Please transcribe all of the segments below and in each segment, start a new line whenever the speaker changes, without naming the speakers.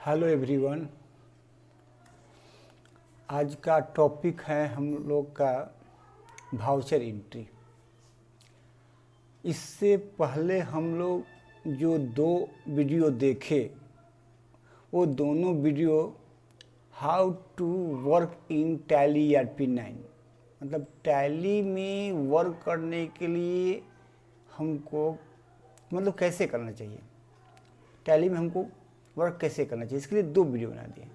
Hello everyone. आज का topic है हम लोग का वाउचर एंट्री। इससे पहले हम लोग जो दो वीडियो देखे वो दोनों video how to work in Tally ERP9, मतलब टैली में वर्क करने के लिए हमको मतलब कैसे करना चाहिए, टैली में हमको वर्क कैसे करना चाहिए, इसके लिए दो वीडियो बना दिए।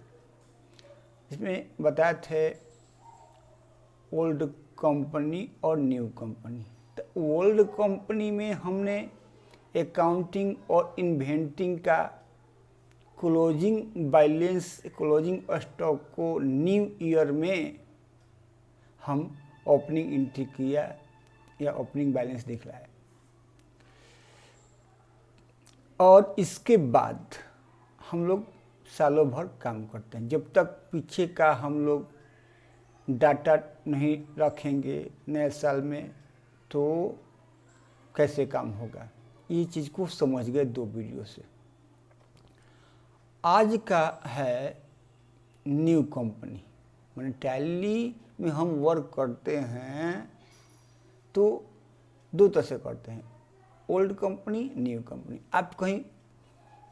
इसमें बताए थे ओल्ड कंपनी और न्यू कंपनी। तो ओल्ड कंपनी में हमने अकाउंटिंग और इन्वेंटिंग का क्लोजिंग बैलेंस, क्लोजिंग स्टॉक को न्यू ईयर में हम ओपनिंग एंट्री किया या ओपनिंग बैलेंस दिखलाया। और इसके बाद हम लोग सालों भर काम करते हैं। जब तक पीछे का हम लोग डाटा नहीं रखेंगे नए साल में तो कैसे काम होगा, ये चीज़ को समझ गए दो वीडियो से। आज का है न्यू कंपनी, मैंने टैली में हम वर्क करते हैं तो दो तरह से करते हैं, ओल्ड कंपनी, न्यू कंपनी। आप कहीं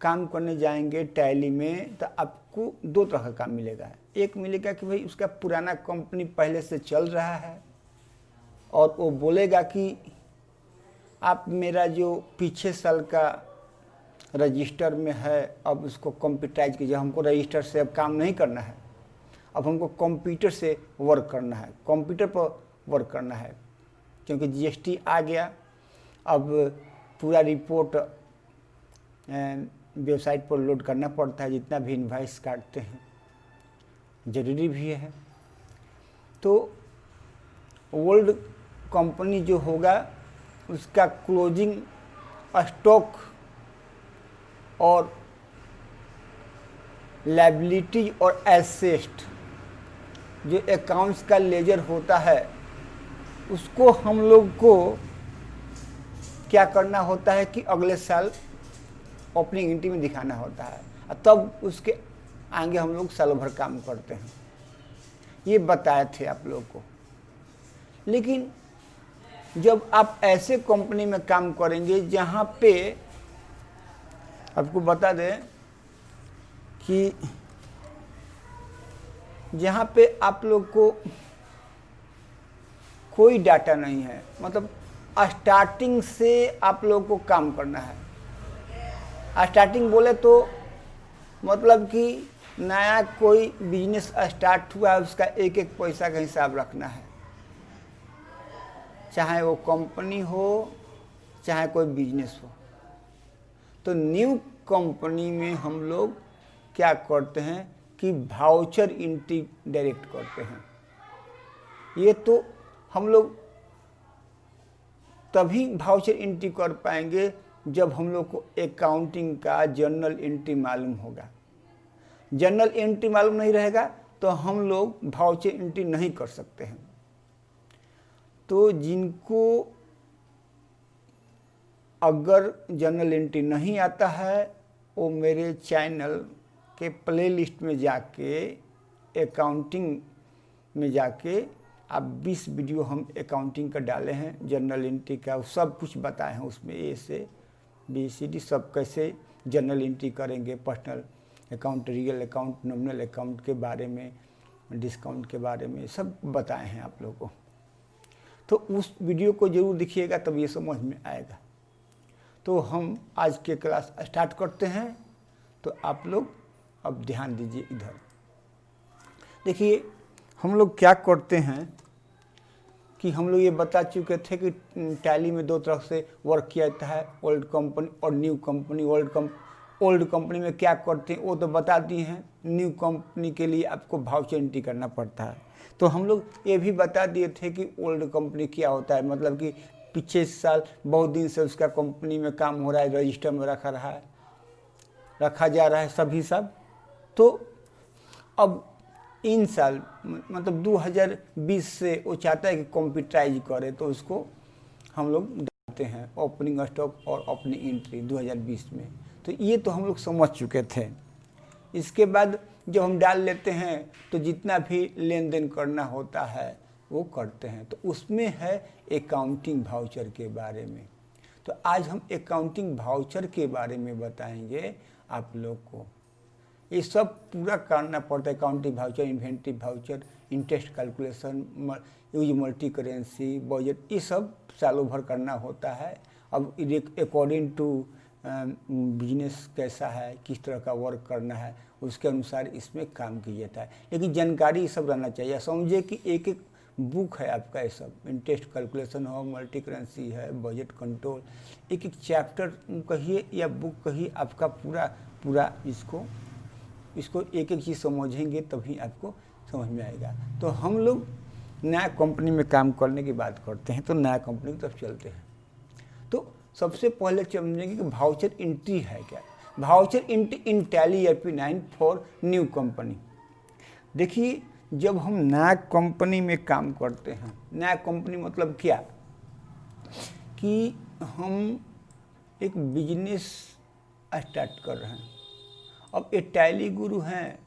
काम करने जाएंगे टैली में तो आपको दो तरह का काम मिलेगा। एक मिलेगा कि भाई उसका पुराना कंपनी पहले से चल रहा है और वो बोलेगा कि आप मेरा जो पीछे साल का रजिस्टर में है अब उसको कंप्यूटराइज कीजिए। हमको रजिस्टर से अब काम नहीं करना है, अब हमको कंप्यूटर से वर्क करना है, कंप्यूटर पर वर्क करना है, क्योंकि GST आ गया। अब पूरा रिपोर्ट वेबसाइट पर लोड करना पड़ता है, जितना भी इनवाइस काटते हैं, ज़रूरी भी है। तो ओल्ड कंपनी जो होगा उसका क्लोजिंग स्टॉक और लायबिलिटी और एसेट जो अकाउंट्स का लेजर होता है उसको हम लोग को क्या करना होता है कि अगले साल ओपनिंग एंट्री में दिखाना होता है, तब उसके आगे हम लोग सालों भर काम करते हैं। ये बताए थे आप लोग को। लेकिन जब आप ऐसे कंपनी में काम करेंगे जहाँ पे आपको बता दें कि जहाँ पे आप लोग को कोई डाटा नहीं है, मतलब स्टार्टिंग से आप लोग को काम करना है। स्टार्टिंग बोले तो मतलब कि नया कोई बिजनेस स्टार्ट हुआ है, उसका एक एक पैसा का हिसाब रखना है, चाहे वो कंपनी हो चाहे कोई बिजनेस हो। तो न्यू कंपनी में हम लोग क्या करते हैं कि वाउचर एंट्री डायरेक्ट करते हैं। ये तो हम लोग तभी वाउचर एंट्री कर पाएंगे जब हम लोग को अकाउंटिंग का जर्नल एंट्री मालूम होगा। जर्नल एंट्री मालूम नहीं रहेगा तो हम लोग वाउचर एंट्री नहीं कर सकते हैं। तो जिनको अगर जर्नल एंट्री नहीं आता है वो मेरे चैनल के प्लेलिस्ट में जाके अकाउंटिंग में जाके आप 20 वीडियो हम अकाउंटिंग का डाले हैं, जर्नल एंट्री का सब कुछ बताए हैं उसमें, A से BCD सब कैसे जर्नल एंट्री करेंगे, personal account, real account, nominal account के बारे में, डिस्काउंट के बारे में सब बताए हैं आप लोगों को। तो उस वीडियो को ज़रूर देखिएगा तब ये समझ में आएगा। तो हम आज के क्लास स्टार्ट करते हैं। तो आप लोग अब ध्यान दीजिए इधर। देखिए हम लोग क्या करते हैं कि हम लोग ये बता चुके थे कि टैली में दो तरह से वर्क किया जाता है, ओल्ड कंपनी और न्यू कंपनी। ओल्ड कंपनी में क्या करते हैं वो तो बता दिए हैं। न्यू कंपनी के लिए आपको वाउचर एंट्री करना पड़ता है। तो हम लोग ये भी बता दिए थे कि ओल्ड कंपनी क्या होता है, मतलब कि पीछे साल बहुत दिन से उसका कंपनी में काम हो रहा है, रजिस्टर में रखा जा रहा है सभी सब। तो अब इन साल मतलब 2020 से वो चाहता है कि कंप्यूटराइज करे, तो उसको हम लोग डालते हैं ओपनिंग स्टॉक और ओपनिंग एंट्री 2020 में। तो ये तो हम लोग समझ चुके थे। इसके बाद जब हम डाल लेते हैं तो जितना भी लेन देन करना होता है वो करते हैं। तो उसमें है अकाउंटिंग वाउचर के बारे में। तो आज हम अकाउंटिंग वाउचर के बारे में बताएंगे आप लोग को। ये सब पूरा करना पड़ता है, accounting voucher, inventory voucher, interest calculation, use multi currency, budget, ये सब सालों भर करना होता है। अब अकॉर्डिंग टू बिजनेस कैसा है, किस तरह का वर्क करना है, उसके अनुसार इसमें काम किया जाता है। लेकिन जानकारी ये सब रहना चाहिए। समझे कि एक एक बुक है आपका, ये सब इंटरेस्ट कैलकुलेशन हो, मल्टी करेंसी है, बजट कंट्रोल, एक एक चैप्टर कहिए या बुक कहिए, आपका पूरा इसको एक एक चीज़ समझेंगे तभी आपको समझ में आएगा। तो हम लोग नया कंपनी में काम करने की बात करते हैं, तो नया कंपनी की तरफ चलते हैं। तो सबसे पहले समझेंगे कि वाउचर एंट्री है क्या। Voucher entry in tally ERP 9 for new company. देखिए, जब हम नया कंपनी में काम करते हैं, नया कंपनी मतलब क्या कि हम एक बिजनेस स्टार्ट कर रहे हैं। अब ये टैली गुरु हैं,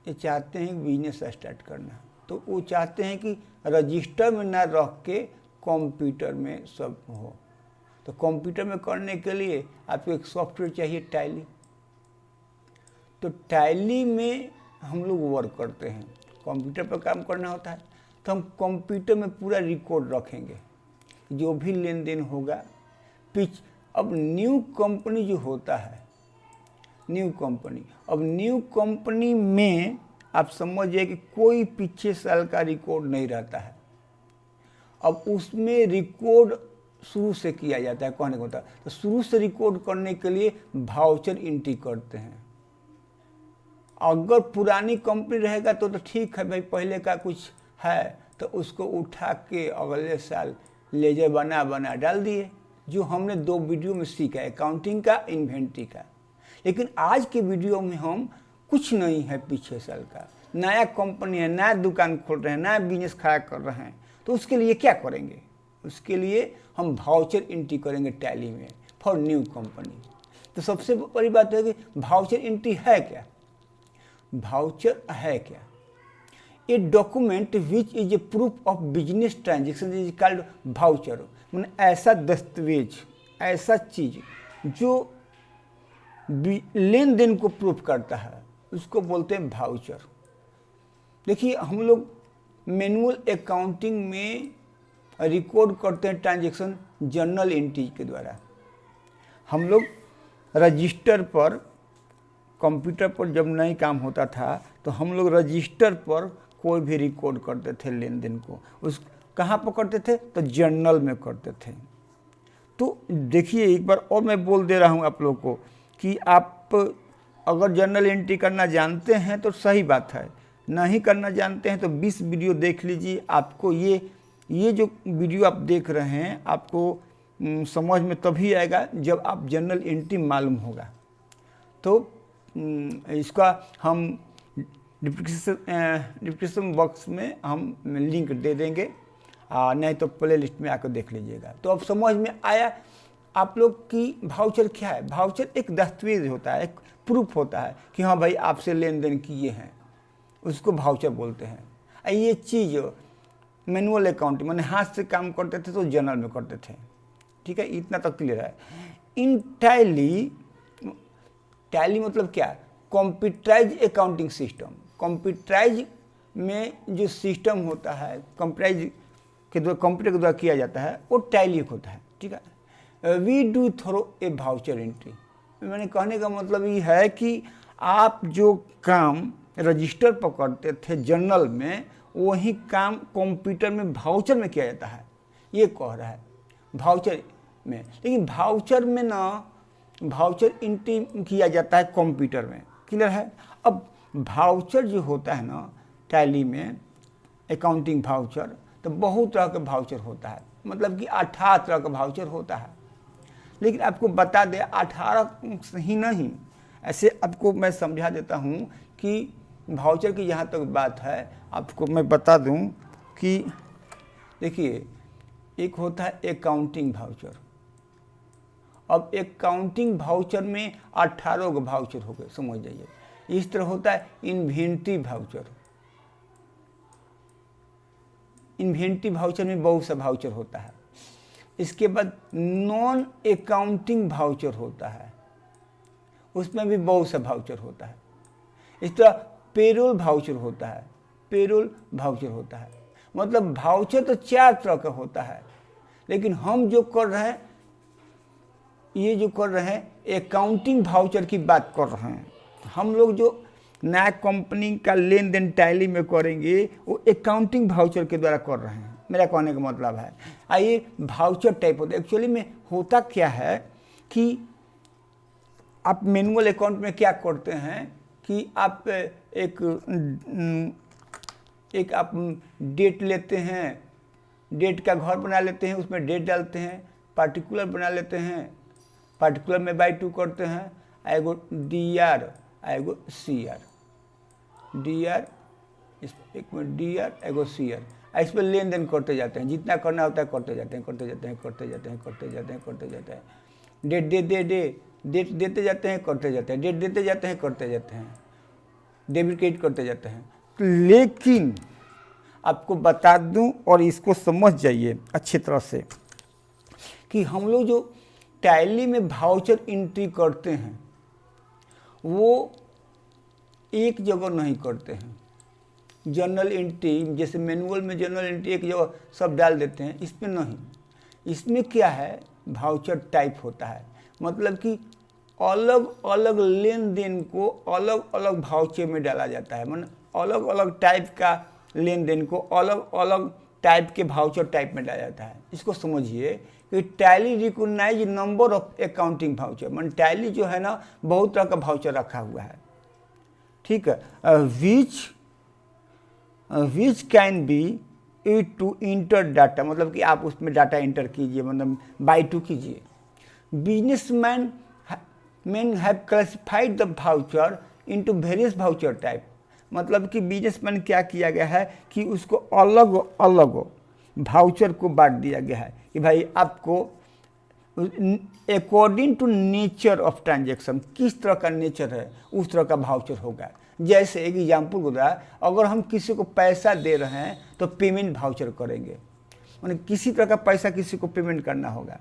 ये चाहते हैं बिजनेस स्टार्ट करना, तो वो चाहते हैं कि रजिस्टर में ना रख के कंप्यूटर में सब हो। तो कंप्यूटर में करने के लिए आपको एक सॉफ्टवेयर चाहिए, टैली। तो टैली में हम लोग वर्क करते हैं, कंप्यूटर पर काम करना होता है। तो हम कंप्यूटर में पूरा रिकॉर्ड रखेंगे, जो भी लेन देन होगा। अब न्यू कंपनी जो होता है, न्यू कंपनी में आप समझिए कि कोई पिछले साल का रिकॉर्ड नहीं रहता है। अब उसमें रिकॉर्ड शुरू से किया जाता है, कहने को होता है। तो शुरू से रिकॉर्ड करने के लिए वाउचर एंट्री करते हैं। अगर पुरानी कंपनी रहेगा तो ठीक है भाई, पहले का कुछ है तो उसको उठा के अगले साल लेजर बना डाल दिए, जो हमने 2 वीडियो में सीखा है, अकाउंटिंग का, इन्वेंटरी का। लेकिन आज के वीडियो में हम कुछ नहीं है पिछले साल का, नया कंपनी है, नया दुकान खोल रहे हैं, नया बिजनेस खड़ा कर रहे हैं। तो उसके लिए क्या करेंगे? उसके लिए हम वाउचर एंट्री करेंगे टैली में फॉर न्यू कंपनी। तो सबसे बड़ी बात है कि वाउचर एंट्री है क्या। वाउचर है क्या? A document which is a proof of business transaction is called voucher. मैंने ऐसा दस्तावेज, ऐसा चीज जो लेन देन को प्रूफ करता है, उसको बोलते हैं वाउचर। देखिए, हम लोग मैनुअल अकाउंटिंग में रिकॉर्ड करते हैं ट्रांजैक्शन जर्नल एंट्री के द्वारा। हम लोग रजिस्टर पर, कंप्यूटर पर जब नहीं काम होता था तो हम लोग रजिस्टर पर कोई भी रिकॉर्ड करते थे लेन देन को। उस कहाँ पर करते थे? तो जर्नल में करते थे। तो देखिए, एक बार और मैं बोल दे रहा हूँ आप लोग को कि आप अगर जर्नल एंट्री करना जानते हैं तो सही बात है, नहीं करना जानते हैं तो 20 वीडियो देख लीजिए। आपको ये जो वीडियो आप देख रहे हैं, आपको समझ में तभी आएगा जब आप जर्नल एंट्री मालूम होगा। तो इसका हम डिस्क्रिप्शन बॉक्स में हम लिंक दे देंगे, नहीं तो प्ले लिस्ट में आकर देख लीजिएगा। तो अब समझ में आया आप लोग की वाउचर क्या है। वाउचर एक दस्तावेज होता है, एक प्रूफ होता है कि हाँ भाई आपसे लेन देन किए हैं, उसको वाउचर बोलते हैं। ये चीज़ मैनुअल अकाउंटिंग मैंने हाथ से काम करते थे तो जर्नल में करते थे, ठीक है, इतना तक क्लियर है। इन टैली मतलब क्या? Computerise accounting system. कंप्यूटराइज में जो सिस्टम होता है, कंप्यूटराइज के द्वारा, कंप्यूटर के द्वारा किया जाता है, वो टैली होता है, ठीक है। We do through a voucher entry. मैंने कहने का मतलब ये है कि आप जो काम रजिस्टर पर करते थे जर्नल में, वही काम कंप्यूटर में वाउचर में किया जाता है, ये कह रहा है वाउचर में। लेकिन वाउचर में ना, वाउचर एंट्री किया जाता है कंप्यूटर में, क्लियर है। अब वाउचर जो होता है ना टैली में, अकाउंटिंग वाउचर, तो बहुत तरह का वाउचर होता है, मतलब कि 18 तरह का वाउचर होता है। लेकिन आपको बता दें 18 ही नहीं, ऐसे आपको मैं समझा देता हूँ कि वाउचर की जहाँ तक बात है, आपको मैं बता दूँ कि देखिए, एक होता है अकाउंटिंग वाउचर। अब अकाउंटिंग वाउचर में 18 वाउचर हो गए, समझ जाइए। इस तरह होता है इन्वेंट्री वाउचर। इन्वेंट्री वाउचर में बहुत सा वाउचर होता है। इसके बाद नॉन अकाउंटिंग वाउचर होता है, उसमें भी बहुत सा वाउचर होता है। इस तरह पेरोल वाउचर होता है, पेरोल वाउचर होता है। मतलब वाउचर तो 4 तरह का होता है, लेकिन हम जो कर रहे हैं, ये जो कर रहे हैं अकाउंटिंग वाउचर की बात कर रहे हैं। हम लोग जो नया कंपनी का लेन देन टैली में करेंगे वो अकाउंटिंग वाउचर के द्वारा कर रहे हैं, मेरा कहने का मतलब है। आइए वाउचर टाइप होता है। एक्चुअली में होता क्या है कि आप मैनुअल अकाउंट में क्या करते हैं कि आप एक आप डेट लेते हैं, डेट का घर बना लेते हैं, उसमें डेट डालते हैं, पार्टिकुलर बना लेते हैं, पार्टिकुलर में बाई 2 करते हैं, एगो DR एगो CR, DR एक में DR एगो CR, इस पर लेन देन करते जाते हैं। जितना करना होता है करते जाते हैं, करते जाते हैं, करते जाते हैं, करते जाते हैं, करते जाते हैं। डेट डेट देते जाते हैं, करते जाते हैं, डेट देते जाते हैं, करते जाते हैं, डेबिट क्रेडिट करते जाते हैं। लेकिन आपको बता दूं और इसको समझ जाइए अच्छी तरह से कि हम लोग जो टैली में वाउचर एंट्री करते हैं वो एक जगह नहीं करते हैं। जर्नल एंट्री जैसे मैनुअल में जर्नल एंट्री एक जगह सब डाल देते हैं, इसमें नहीं। इसमें क्या है, वाउचर टाइप होता है। मतलब कि अलग अलग लेन देन को अलग अलग वाउचर में डाला जाता है। मतलब अलग अलग टाइप का लेन देन को अलग अलग टाइप के वाउचर टाइप में डाला जाता है। इसको समझिए कि Tally recognise number of accounting voucher. मतलब टैली जो है ना बहुत तरह का वाउचर रखा हुआ है, ठीक है। Which can be used to enter data, मतलब कि आप उसमें डाटा इंटर कीजिए, मतलब बाई 2 कीजिए। Businessman have classified the voucher into various voucher type. मतलब कि बिजनेसमैन क्या किया गया है कि उसको अलग अलग वाउचर को बांट दिया गया है कि भाई आपको according to nature of transaction, किस तरह का नेचर है उस तरह का वाउचर होगा। जैसे एक एग्जाम्पल हो रहा है, अगर हम किसी को पैसा दे रहे हैं तो पेमेंट वाउचर करेंगे, मतलब किसी तरह का पैसा किसी को पेमेंट करना होगा।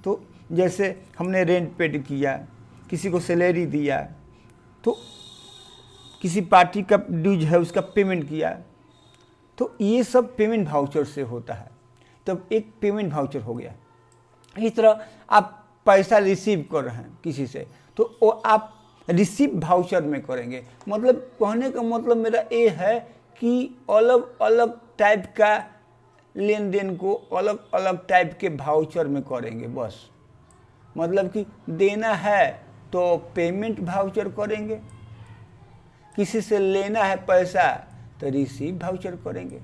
तो जैसे हमने रेंट पेड किया, किसी को सैलरी दिया, तो किसी पार्टी का ड्यूज है उसका पेमेंट किया, तो ये सब पेमेंट वाउचर से होता है। तब एक पेमेंट वाउचर हो गया। इस तरह आप पैसा रिसीव कर रहे हैं किसी से, तो वो आप रिसीव वाउचर में करेंगे। मतलब कहने का मतलब मेरा ये है कि अलग अलग टाइप का लेन देन को अलग अलग टाइप के वाउचर में करेंगे बस। मतलब कि देना है तो पेमेंट वाउचर करेंगे, किसी से लेना है पैसा तो रिसीव वाउचर करेंगे।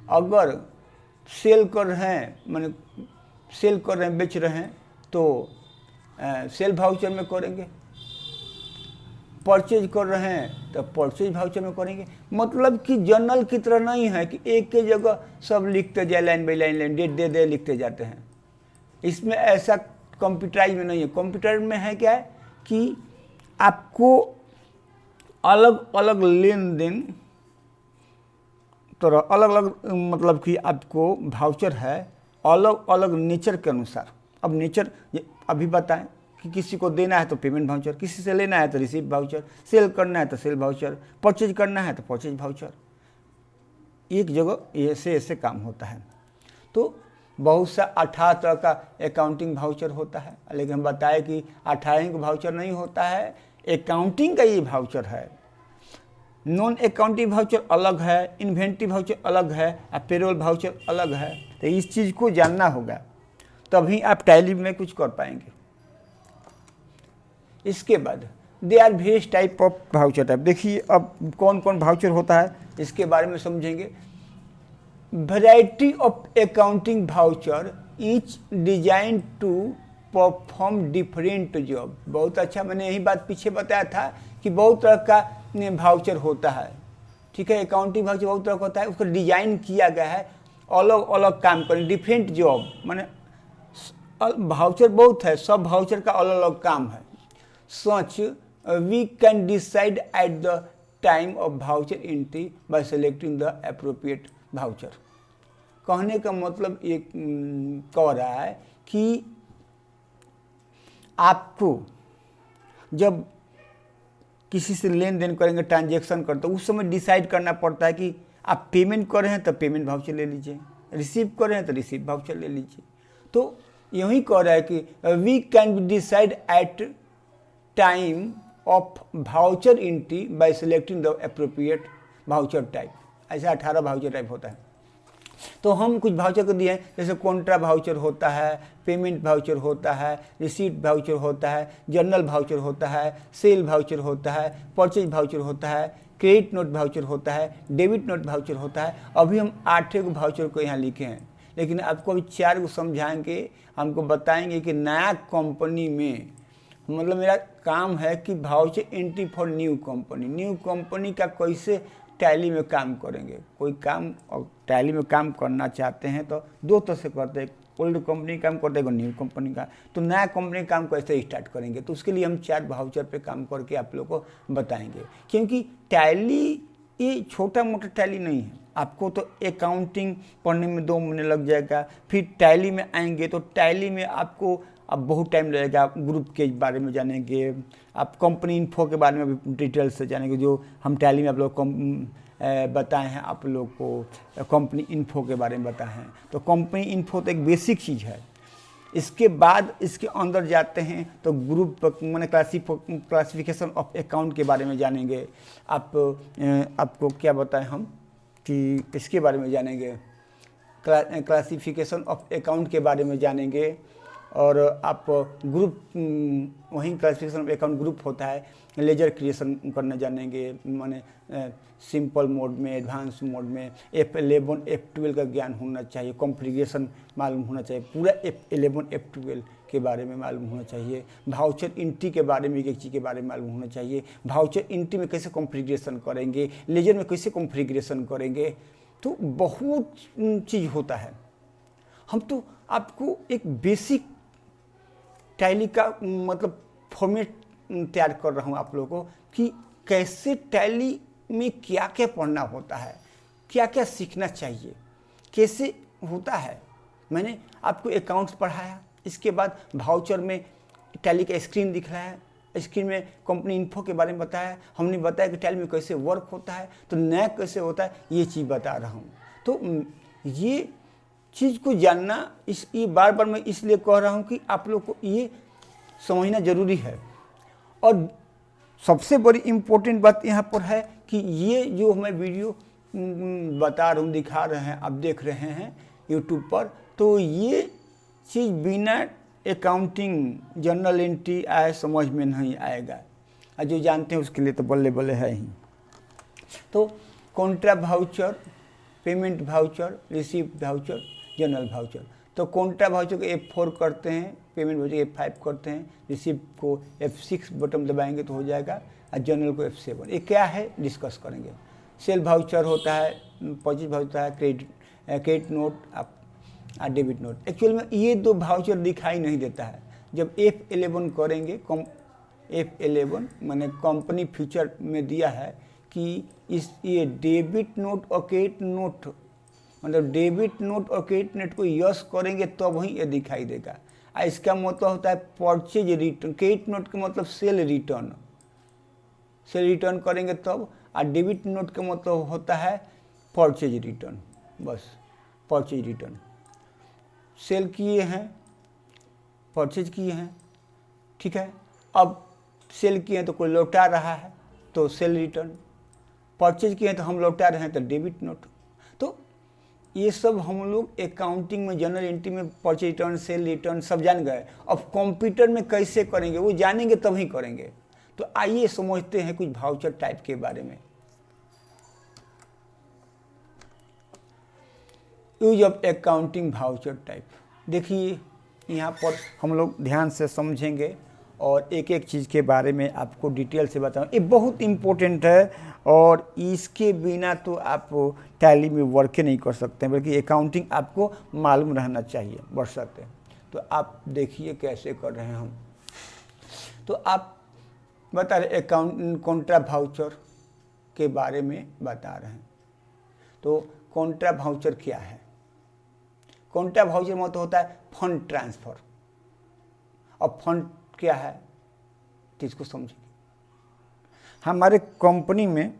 अगर सेल कर रहे हैं, माने सेल कर रहे हैं, बेच रहे हैं, तो सेल वाउचर में करेंगे। परचेज कर रहे हैं तो परचेज वाउचर में करेंगे। मतलब कि जर्नल की तरह नहीं है कि एक ही जगह सब लिखते जाए, लाइन बाई लाइन डेट दे दे लिखते जाते हैं। इसमें ऐसा कंप्यूटराइज में नहीं है। कंप्यूटर में है क्या है कि आपको अलग अलग लेन देन तरह अलग अलग, मतलब कि आपको वाउचर है अलग अलग नेचर के अनुसार। अब नेचर अभी बताएं कि किसी को देना है तो पेमेंट वाउचर, किसी से लेना है तो रिसीव वाउचर, सेल करना है तो सेल वाउचर, परचेज करना है तो परचेज वाउचर। एक जगह ऐसे ऐसे काम होता है। तो बहुत सा 18 तरह का अकाउंटिंग वाउचर होता है, लेकिन हम बताएं कि 18 का वाउचर नहीं होता है, अकाउंटिंग का ये वाउचर है। नॉन अकाउंटिंग वाउचर अलग है, इन्वेंट्री वाउचर अलग है और पेरोल वाउचर अलग है। तो इस चीज़ को जानना होगा, तभी आप टैली में कुछ कर पाएंगे। इसके बाद they are various type of voucher type. देखिए अब कौन कौन वाउचर होता है इसके बारे में समझेंगे। Variety of accounting voucher each design to perform different job. बहुत अच्छा, मैंने यही बात पीछे बताया था कि बहुत तरह का वाउचर होता है, ठीक है। अकाउंटिंग वाउचर बहुत तरह का होता है, उसको डिजाइन किया गया है अलग अलग काम करें, डिफरेंट जॉब। माने वाउचर बहुत है, सब वाउचर का अलग अलग काम है। सच we can decide at the time of voucher entry by selecting the appropriate voucher। कहने का मतलब एक कह रहा है कि आपको जब किसी से लेन देन करेंगे, ट्रांजैक्शन करते, उस समय डिसाइड करना पड़ता है कि आप पेमेंट कर रहे हैं तो पेमेंट वाउचर ले लीजिए, रिसीव कर रहे हैं तो रिसीव वाउचर ले लीजिए। तो यही कह रहा है कि we can be decide at time of voucher entry by selecting the appropriate voucher type. ऐसा 18 वाउचर टाइप होता है। तो हम कुछ वाउचर को दिए हैं, जैसे कॉन्ट्रा वाउचर होता है, पेमेंट वाउचर होता है, रिसीट वाउचर होता है, जर्नल वाउचर होता है, सेल वाउचर होता है, परचेज वाउचर होता है, क्रेडिट नोट वाउचर होता है, डेबिट नोट वाउचर होता है। अभी हम 8 वाउचर को यहाँ लिखे हैं, लेकिन आपको अभी 4 को समझाएंगे, हमको बताएंगे कि नया कंपनी में, मतलब मेरा काम है कि voucher entry for new company का कैसे टैली में काम करेंगे। कोई काम और टैली में काम करना चाहते हैं तो दो तरह से करते हैं, ओल्ड कंपनी काम करते हैं, न्यू कंपनी का। तो नया कंपनी काम कैसे स्टार्ट करेंगे, तो उसके लिए हम 4 वाउचर पे काम करके आप लोगों को बताएंगे। क्योंकि टैली ये छोटा मोटा टैली नहीं है, आपको तो अकाउंटिंग पढ़ने में 2 महीने लग जाएगा, फिर टैली में आएंगे तो टैली में आपको अब बहुत टाइम लगेगा। आप ग्रुप के बारे में जानेंगे, आप कंपनी इन्फो के बारे में भी डिटेल से जानेंगे, जो हम टैली में आप लोग बताए हैं, आप लोग को कंपनी इन्फो के बारे में बताए हैं। तो कंपनी इन्फो तो एक बेसिक चीज़ है। इसके बाद इसके अंदर जाते हैं तो ग्रुप मैंने क्लासिफिकेशन ऑफ अकाउंट के बारे में जानेंगे। आपको क्या बताएं हम कि इसके बारे में जानेंगे, क्लासिफिकेशन ऑफ अकाउंट के बारे में जानेंगे। और आप ग्रुप, वहीं क्लासिफिकेशन ऑफ अकाउंट ग्रुप होता है, लेजर क्रिएशन करने जानेंगे, माने सिंपल मोड में, एडवांस मोड में, F11 F12 का ज्ञान होना चाहिए, कॉन्फ़िगरेशन मालूम होना चाहिए, पूरा F11 F12 के बारे में मालूम होना चाहिए, वाउचर एंट्री के बारे में एक चीज़ के बारे में मालूम होना चाहिए, वाउचर एंट्री में कैसे कॉन्फ़िगरेशन करेंगे, लेजर में कैसे कॉन्फ़िगरेशन करेंगे। तो बहुत चीज़ होता है। हम तो आपको एक बेसिक टैली का मतलब फॉर्मेट तैयार कर रहा हूँ आप लोगों को कि कैसे टैली में क्या क्या पढ़ना होता है, क्या क्या सीखना चाहिए, कैसे होता है। मैंने आपको अकाउंट्स पढ़ाया, इसके बाद वाउचर में टैली का स्क्रीन दिख रहा है, स्क्रीन में कंपनी इन्फो के बारे में बताया, हमने बताया कि टैली में कैसे वर्क होता है, तो नया कैसे होता है, ये चीज़ बता रहा हूँ। तो ये चीज़ को जानना ये बार बार मैं इसलिए कह रहा हूँ कि आप लोग को ये समझना ज़रूरी है। और सबसे बड़ी इम्पोर्टेंट बात यहाँ पर है कि ये जो मैं वीडियो बता रहा हूँ, दिखा रहे हैं, आप देख रहे हैं यूट्यूब पर, तो ये चीज़ बिना अकाउंटिंग जर्नल एंट्री आए समझ में नहीं आएगा। और जो जानते हैं उसके लिए तो बल्ले बल्ले है ही। तो Contra voucher, payment voucher, receipt voucher, journal voucher. तो कॉन्ट्रा वाउचर को F4 करते हैं, पेमेंट वाउचर F5 करते हैं, रिसीप्ट को F6 बटन दबाएंगे तो हो जाएगा, और जर्नल को F7। ये क्या है डिस्कस करेंगे। सेल वाउचर होता है, परचेज वाउचर होता है, credit note, debit note. Actual में ये 2 वाउचर दिखाई नहीं देता है। जब F11 करेंगे, F11 मैंने कंपनी फीचर में दिया है कि ये डेबिट नोट और क्रेडिट नोट, मतलब डेबिट नोट और क्रेडिट नोट को यस करेंगे तब वहीं ये दिखाई देगा। इसका मतलब होता है परचेज रिटर्न। क्रेडिट नोट का मतलब सेल रिटर्न करेंगे तब, और डेबिट नोट का मतलब होता है परचेज रिटर्न। बस परचेज रिटर्न, सेल किए हैं, परचेज किए हैं, ठीक है। अब सेल किए हैं तो कोई लौटा रहा है तो सेल रिटर्न, परचेज किए हैं तो हम लौटा रहे हैं तो डेबिट नोट। तो ये सब हम लोग अकाउंटिंग में, जर्नल एंट्री में परचेज रिटर्न, सेल रिटर्न सब जान गए। अब कंप्यूटर में कैसे करेंगे वो जानेंगे तभी करेंगे। तो आइए समझते हैं कुछ वाउचर टाइप के बारे में। Use of accounting voucher type. देखिए यहाँ पर हम लोग ध्यान से समझेंगे और एक एक चीज़ के बारे में आपको डिटेल से बताऊँ। ये बहुत इम्पोर्टेंट है और इसके बिना तो आप टैली में वर्क नहीं कर सकते हैं, बल्कि अकाउंटिंग आपको मालूम रहना चाहिए बढ़ सकते हैं। तो आप देखिए कैसे कर रहे हैं हम। तो आप बता रहे अकाउंट कॉन्ट्रा वाउचर के बारे में बता रहे हैं। तो कॉन्ट्रा वाउचर क्या है? कॉन्ट्रा वाउचर मतलब होता है फंड ट्रांसफर। और फंड क्या है तो इसको समझिए। हमारे कंपनी में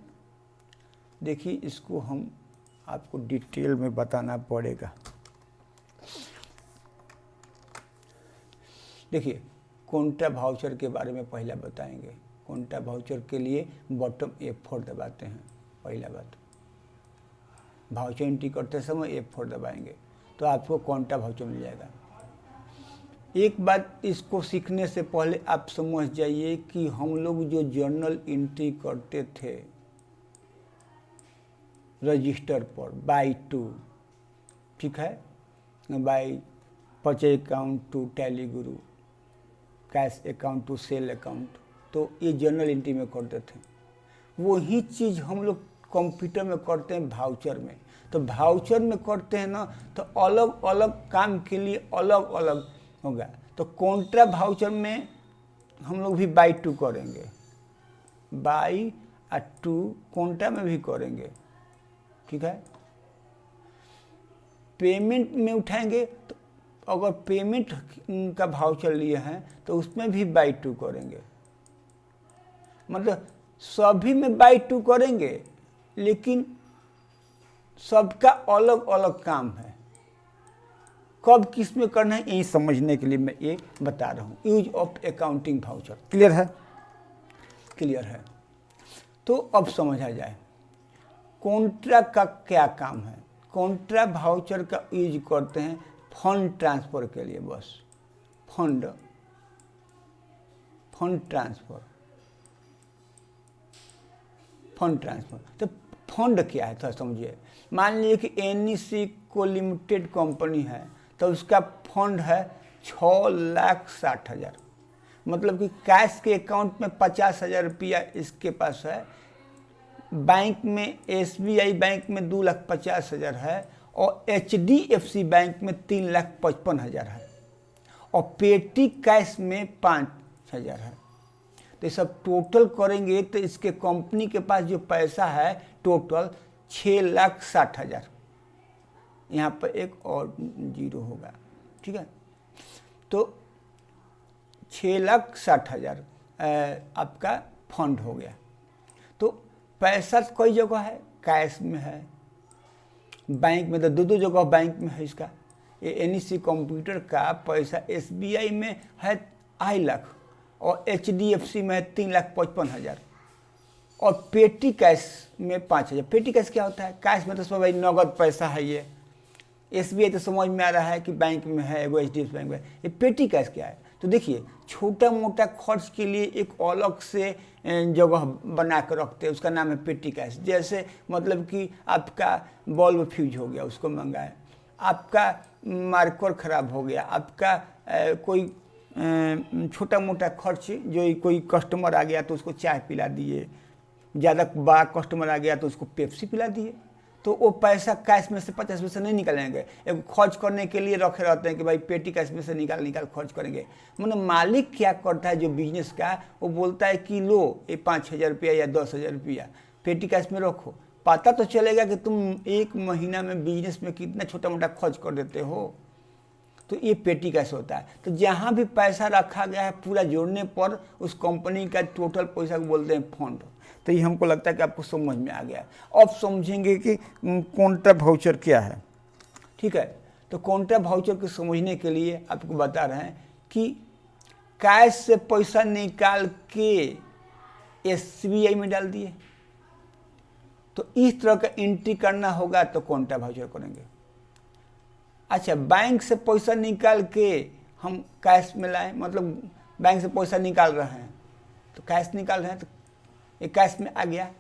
देखिए, इसको हम आपको डिटेल में बताना पड़ेगा। देखिए, कॉन्ट्रा वाउचर के बारे में पहला बताएंगे। कॉन्ट्रा वाउचर के लिए बॉटम F4 दबाते हैं। पहला बात, वाउचर एंट्री करते समय F4 दबाएंगे तो आपको कॉन्ट्रा वाउचर मिल जाएगा। एक बात इसको सीखने से पहले आप समझ जाइए कि हम लोग जो जर्नल एंट्री करते थे रजिस्टर पर बाय टू, ठीक है, by purchase account to Tally guru, cash account to sale account, तो ये जर्नल एंट्री में करते थे। वही चीज़ हम लोग कंप्यूटर में करते हैं वाउचर में। तो वाउचर में करते हैं ना, तो अलग अलग काम के लिए अलग अलग होगा। तो कॉन्ट्रा वाउचर में हम लोग भी बाय टू करेंगे, बाय टू कॉन्ट्रा में भी करेंगे, ठीक है। पेमेंट में उठाएंगे तो अगर पेमेंट का वाउचर लिए हैं तो उसमें भी बाय टू करेंगे। मतलब सभी में बाय टू करेंगे, लेकिन सबका अलग अलग काम है। कब किस में करना है यही समझने के लिए मैं ये बता रहा हूँ। Use of accounting voucher clear है? क्लियर है। तो अब समझा जाए कॉन्ट्रा का क्या काम है। कॉन्ट्रा वाउचर का यूज करते हैं फंड ट्रांसफ़र के लिए, बस फंड ट्रांसफ़र। फंड ट्रांसफ़र तो फंड क्या है थोड़ा समझिए। मान लीजिए कि NEC को लिमिटेड कंपनी है तो उसका फंड है 6,60,000। मतलब कि कैश के अकाउंट में 50,000 रुपया इसके पास है, बैंक में SBI बैंक में 2,50,000 है और HDFC बैंक में 3,55,000 है और पेटी कैश में 5,000 है। तो ये सब टोटल करेंगे तो इसके कंपनी के पास जो पैसा है टोटल 6,60,000। यहाँ पर एक और जीरो होगा, ठीक है। तो 6,60,000 आपका फंड हो गया। तो पैसा कई जगह है, कैश में है, बैंक में तो दो जगह बैंक में है इसका। ये NEC कंप्यूटर का पैसा SBI में है 2.5 लाख और HDFC में है 3,55,000 और पेटी कैश में 5,000। पेटी कैश क्या होता है? कैश में तो सब भाई नगद पैसा है। ये SBI तो समझ में आ रहा है कि बैंक में है, एगो HDFC बैंक में। ये पेटी कैश क्या है? तो देखिए, छोटा मोटा खर्च के लिए एक अलग से जगह बना कर रखते हैं, उसका नाम है पेटी कैश। जैसे मतलब कि आपका बल्ब फ्यूज हो गया, उसको मंगाए, आपका मार्कर ख़राब हो गया, आपका कोई छोटा मोटा खर्च, जो कोई कस्टमर आ गया तो उसको चाय पिला दिए, ज़्यादा बड़ा कस्टमर आ गया तो उसको पेप्सी पिला दिए। तो वो पैसा कैश में से 50 पैसे नहीं निकालेंगे, एक खर्च करने के लिए रखे रहते हैं कि भाई पेटी कैश में से निकाल खर्च करेंगे। मतलब मालिक क्या करता है जो बिजनेस का, वो बोलता है कि लो ये 5,000 रुपया या 10,000 रुपया पेटी कैश में रखो, पता तो चलेगा कि तुम एक महीना में बिजनेस में कितना छोटा मोटा खर्च कर देते हो। तो ये पेटी कैश होता है। तो जहाँ भी पैसा रखा गया है पूरा जोड़ने पर उस कंपनी का टोटल पैसा को बोलते हैं फंड। तो ये हमको लगता है कि आपको समझ में आ गया। अब समझेंगे कि कॉन्ट्रा वाउचर क्या है, ठीक है। तो कॉन्ट्रा वाउचर को समझने के लिए आपको बता रहे हैं कि कैश से पैसा निकाल के SBI में डाल दिए, तो इस तरह का एंट्री करना होगा तो कॉन्ट्रा वाउचर करेंगे। अच्छा, बैंक से पैसा निकाल के हम कैश में लाएं, मतलब बैंक से पैसा निकाल रहे हैं तो कैश निकाल रहे हैं तो ये कैश में आ गया,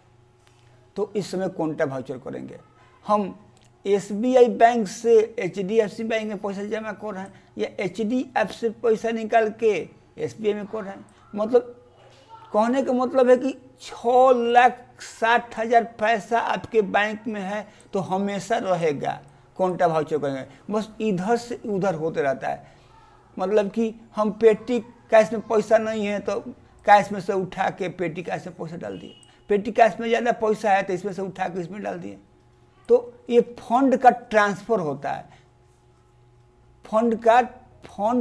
तो इस समय कॉन्ट्रा वाउचर करेंगे। हम SBI बैंक से HDFC बैंक में पैसा जमा कर रहे हैं या HDFC से पैसा निकाल के SBI में कर रहे हैं। मतलब कहने का मतलब है कि 6,60,000 पैसा आपके बैंक में है तो हमेशा रहेगा, कॉन्ट्रा वाउचर करेंगे। बस इधर से उधर होते रहता है। मतलब कि हम पेटी कैश में पैसा नहीं है तो कैश में से उठा के पेटी कैश में पैसा डाल दिए, पेटी कैश में ज़्यादा पैसा है तो इसमें से उठा के इसमें डाल दिए। तो ये फंड का ट्रांसफ़र होता है, फंड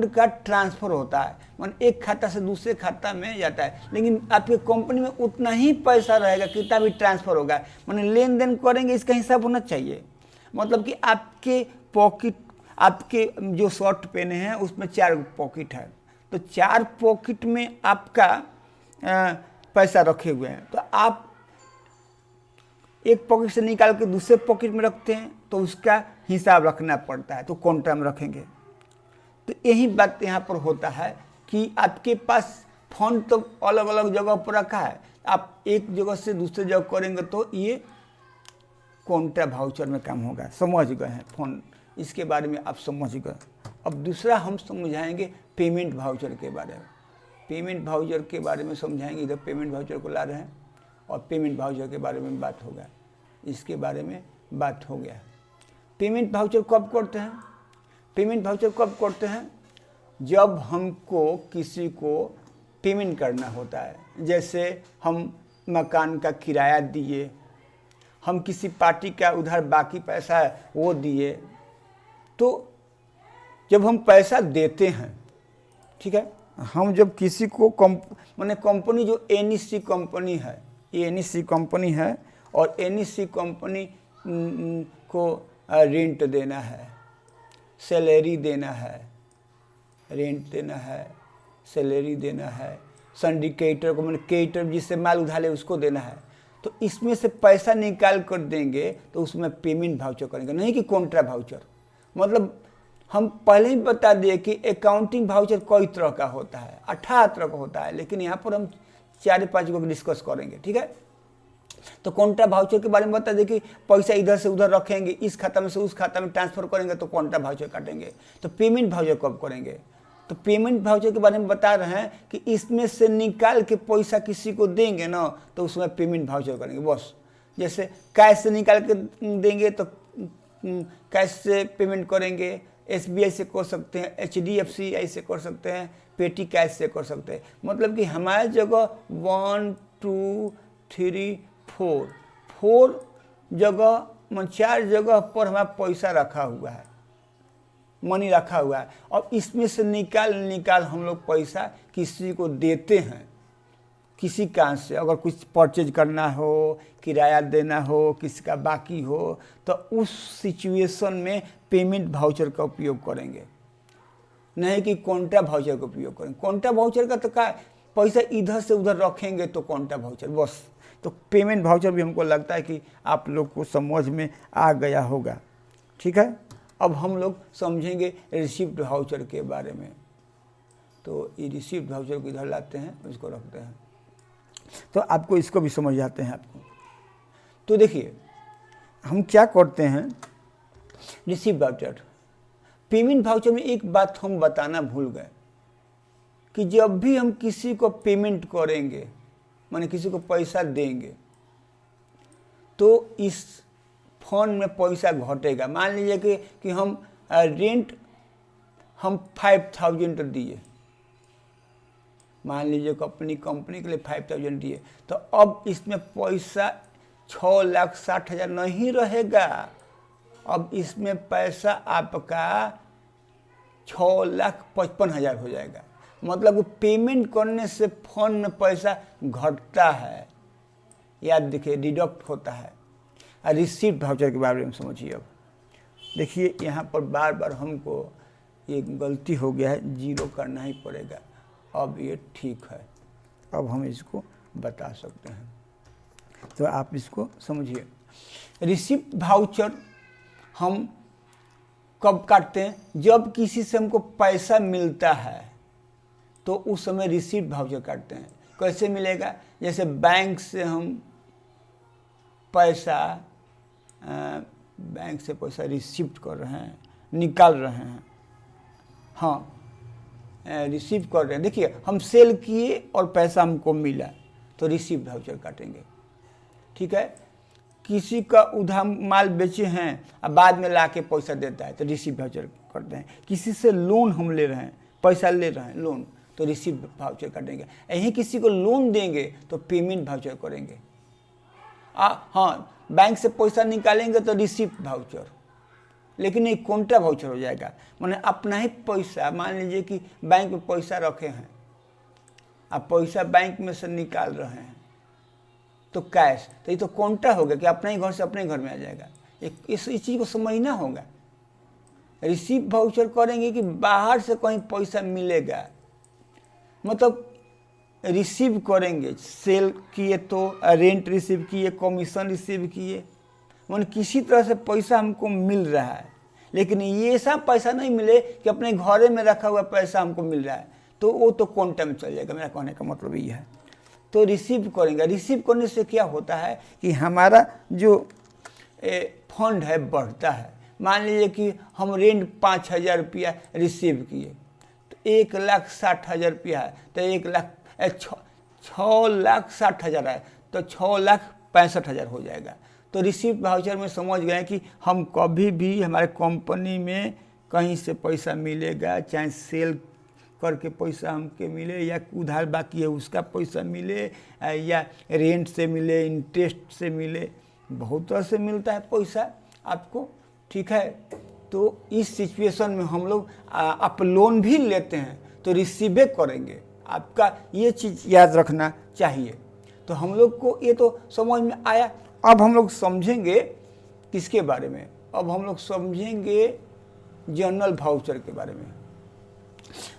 का ट्रांसफ़र होता है, मान एक खाता से दूसरे खाता में जाता है। लेकिन आपके कंपनी में उतना ही पैसा रहेगा कितना भी ट्रांसफ़र होगा, माने लेन देन करेंगे इसका हिसाब होना चाहिए। मतलब कि आपके पॉकेट, आपके जो शर्ट पहने हैं उसमें 4 पॉकेट है, तो 4 पॉकेट में आपका पैसा रखे हुए हैं, तो आप एक पॉकेट से निकाल के दूसरे पॉकेट में रखते हैं तो उसका हिसाब रखना पड़ता है, तो कॉन्ट्रा में रखेंगे। तो यही बात यहाँ पर होता है कि आपके पास फंड तो अलग अलग जगह पर रखा है, आप एक जगह से दूसरे जगह करेंगे तो ये कॉन्ट्रा वाउचर में काम होगा। समझ गए हैं फंड, इसके बारे में आप समझ गए। अब दूसरा हम समझाएंगे पेमेंट वाउचर के बारे में। पेमेंट वाउचर के बारे में समझाएंगे, इधर पेमेंट वाउचर को ला रहे हैं और पेमेंट वाउचर के बारे में बात होगा, इसके बारे में बात हो गया। पेमेंट वाउचर कब करते हैं? पेमेंट वाउचर कब करते हैं? जब हमको किसी को पेमेंट करना होता है। जैसे हम मकान का किराया दिए, हम किसी पार्टी का उधर बाकी पैसा है वो दिए, तो जब हम पैसा देते हैं, ठीक है, हम जब किसी को माने कंपनी जो एनईसी कंपनी है, ये एनईसी कंपनी है और एनईसी कंपनी को रेंट देना है, सैलरी देना है, रेंट देना है, सैलरी देना है, सिंडिकेटर को, मैंने केटर जिससे माल उधार ले उसको देना है, तो इसमें से पैसा निकाल कर देंगे तो उसमें पेमेंट वाउचर करेंगे, नहीं कि कॉन्ट्रा वाउचर। मतलब हम पहले ही बता दिए कि अकाउंटिंग वाउचर कई तरह का होता है, 18 तरह का होता है, लेकिन यहाँ पर हम 4-5 को डिस्कस करेंगे, ठीक है। तो कॉन्ट्रा वाउचर के बारे में बता दें कि पैसा इधर से उधर रखेंगे, इस खाता में से उस खाता में ट्रांसफर करेंगे तो कॉन्ट्रा वाउचर काटेंगे। तो पेमेंट वाउचर कब करेंगे? तो पेमेंट वाउचर के बारे में बता रहे हैं कि इसमें से निकाल के पैसा किसी को देंगे ना तो उसमें पेमेंट वाउचर करेंगे बस। जैसे कैश से निकाल के देंगे तो कैश से पेमेंट करेंगे, SBI से कर सकते हैं, HDFC से कर सकते हैं, पेटी कैश से कर सकते हैं। मतलब कि हमारे जगह 1 2 3 4 जगह, 4 जगह पर हमारा पैसा रखा हुआ है, मनी रखा हुआ है, और इसमें से निकाल हम लोग पैसा किसी को देते हैं। किसी काम से अगर कुछ परचेज करना हो, किराया देना हो, किसी का बाकी हो, तो उस सिचुएशन में पेमेंट वाउचर का उपयोग करेंगे, नहीं कि कॉन्ट्रा वाउचर का उपयोग करेंगे। कॉन्ट्रा वाउचर का तो क्या, पैसा इधर से उधर रखेंगे तो कॉन्ट्रा वाउचर बस। तो पेमेंट वाउचर भी हमको लगता है कि आप लोग को समझ में आ गया होगा, ठीक है। अब हम लोग समझेंगे रिसिप्ट वाउचर के बारे में। तो ये रिसिप्ट वाउचर को इधर लाते हैं, इसको रखते हैं, तो आपको इसको भी समझ आते हैं आपको। तो देखिए हम क्या करते हैं, रिसिप्ट वाउचर, पेमेंट वाउचर में एक बात हम बताना भूल गए कि जब भी हम किसी को पेमेंट करेंगे, माने किसी को पैसा देंगे, तो इस फंड में पैसा घटेगा। मान लीजिए कि हम रेंट हम 5000 दिए, मान लीजिए कि अपनी कंपनी के लिए 5000 दिए, तो अब इसमें पैसा 6,60,000 नहीं रहेगा, अब इसमें पैसा आपका 6,55,000 हो जाएगा। मतलब पेमेंट करने से फंड में पैसा घटता है, याद देखिए, डिडक्ट होता है। रिसिप्ट वाउचर के बारे में समझिए। अब देखिए यहाँ पर बार बार हमको ये गलती हो गया है, 0 करना ही पड़ेगा। अब ये ठीक है, अब हम इसको बता सकते हैं, तो आप इसको समझिए। रिसिप्ट वाउचर हम कब काटते हैं? जब किसी से हमको पैसा मिलता है तो उस समय रिसिप्ट वाउचर काटते हैं। कैसे मिलेगा? जैसे बैंक से हम पैसा, बैंक से पैसा रिसिप्ट कर रहे हैं, निकाल रहे हैं, हाँ रिसीव कर रहे हैं। देखिए हम सेल किए और पैसा हमको मिला तो रिसिप्ट वाउचर काटेंगे, ठीक है। किसी का उधार माल बेचे हैं और बाद में ला के पैसा देता है तो रिसिप्ट वाउचर करते हैं। किसी से लोन हम ले रहे हैं, पैसा ले रहे हैं लोन, तो रिसीव वाउचर काटेंगे। यहीं किसी को लोन देंगे तो पेमेंट वाउचर करेंगे। हाँ, बैंक से पैसा निकालेंगे तो रिसीव वाउचर, लेकिन एक कॉन्ट्रा वाउचर हो जाएगा। माने अपना ही पैसा, मान लीजिए कि बैंक में पैसा रखे हैं, आप पैसा बैंक में से निकाल रहे हैं तो कैश, तो ये तो कॉन्ट्रा हो गया कि अपना ही घर से अपने घर में आ जाएगा। इस चीज़ को समझना होगा। रिसीव वाउचर करेंगे कि बाहर से कहीं पैसा मिलेगा, मतलब रिसीव करेंगे, सेल किए तो रेंट रिसीव किए, कमीशन रिसीव किए, मतलब किसी तरह से पैसा हमको मिल रहा है। लेकिन ये ऐसा पैसा नहीं मिले कि अपने घरे में रखा हुआ पैसा हमको मिल रहा है, तो वो तो कॉन्ट्रा में चल जाएगा। मेरा कहने का मतलब ये है। तो रिसीव करेंगे, रिसीव करने से क्या होता है कि हमारा जो फंड है बढ़ता है। मान लीजिए कि हम रेंट 5,000 रुपया रिसीव किए तो 1,60,000 रुपया है, तो 6,60,000 है तो 6,65,000 हो जाएगा। तो रिसीव वाउचर में समझ गए कि हम कभी भी हमारे कंपनी में कहीं से पैसा मिलेगा, चाहे सेल करके पैसा हमके मिले या उधार बाकी है उसका पैसा मिले या रेंट से मिले, इंटरेस्ट से मिले, बहुत तरह से मिलता है पैसा आपको, ठीक है। तो इस सिचुएशन में हम लोग आप लोन भी लेते हैं तो रिसीवे करेंगे, आपका ये चीज़ याद रखना चाहिए। तो हम लोग को ये तो समझ में आया। अब हम लोग समझेंगे किसके बारे में, अब हम लोग समझेंगे जनरल वाउचर के बारे में।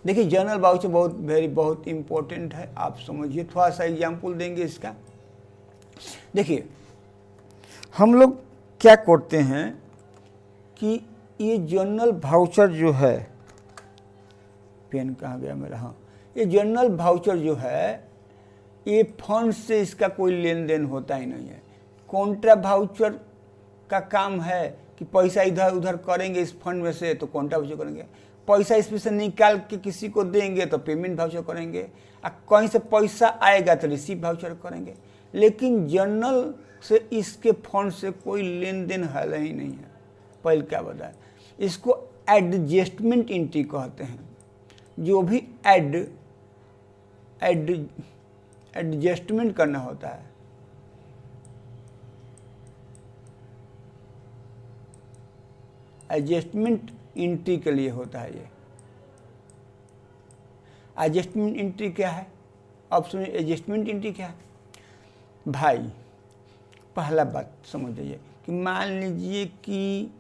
देखिए जनरल वाउचर बहुत इम्पोर्टेंट है, आप समझिए। थोड़ा सा एग्जाम्पल देंगे इसका। देखिए हम लोग क्या करते हैं कि ये जनरल वाउचर जो है, पेन कहाँ गया मेरा, हाँ, ये जनरल वाउचर जो है ये फंड से इसका कोई लेन देन होता ही नहीं है। कॉन्ट्रा वाउचर का काम है कि पैसा इधर उधर करेंगे इस फंड में से तो कॉन्ट्रा वाउचर करेंगे, पैसा इसमें से निकाल के किसी को देंगे तो पेमेंट वाउचर करेंगे, कहीं से पैसा आएगा तो रिसीव वाउचर करेंगे। लेकिन जनरल से इसके फंड से कोई लेन देन है ही नहीं है। पहले क्या बताया, इसको एडजस्टमेंट एंट्री कहते हैं। जो भी एडजस्टमेंट करना होता है, एडजस्टमेंट एंट्री के लिए होता है ये। एडजस्टमेंट एंट्री क्या है, अब सुनिए एडजस्टमेंट एंट्री क्या है। भाई पहला बात समझ जाइए कि मान लीजिए कि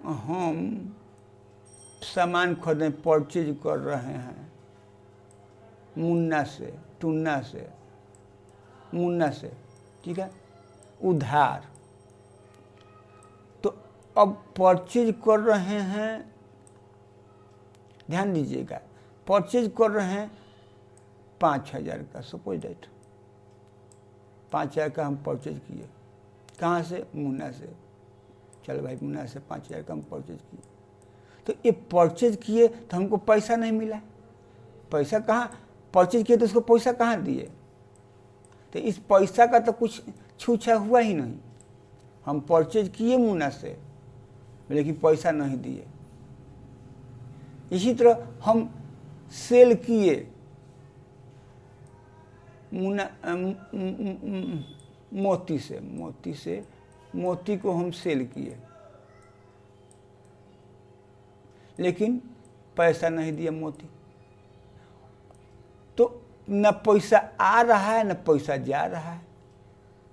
हम सामान खरीदने परचेज कर रहे हैं मुन्ना से, टुन्ना से, मुन्ना से, ठीक है, उधार। तो अब परचेज कर रहे हैं, ध्यान दीजिएगा, परचेज कर रहे हैं 5,000 का, सपोज दैट 5,000 का हम परचेज किए। कहाँ से? मुन्ना से। चलो भाई मुन्ना से 5,000 का हम परचेज किए। तो ये परचेज किए तो हमको पैसा नहीं मिला। पैसा कहाँ परचेज किए तो उसको पैसा कहाँ दिए? तो इस पैसा का तो कुछ छूछा हुआ ही नहीं। हम परचेज किए मुन्ना से लेकिन पैसा नहीं दिए। इसी तरह हम सेल किए मुन्ना मोती से, मोती को हम सेल किए लेकिन पैसा नहीं दिया मोती। तो न पैसा आ रहा है न पैसा जा रहा है।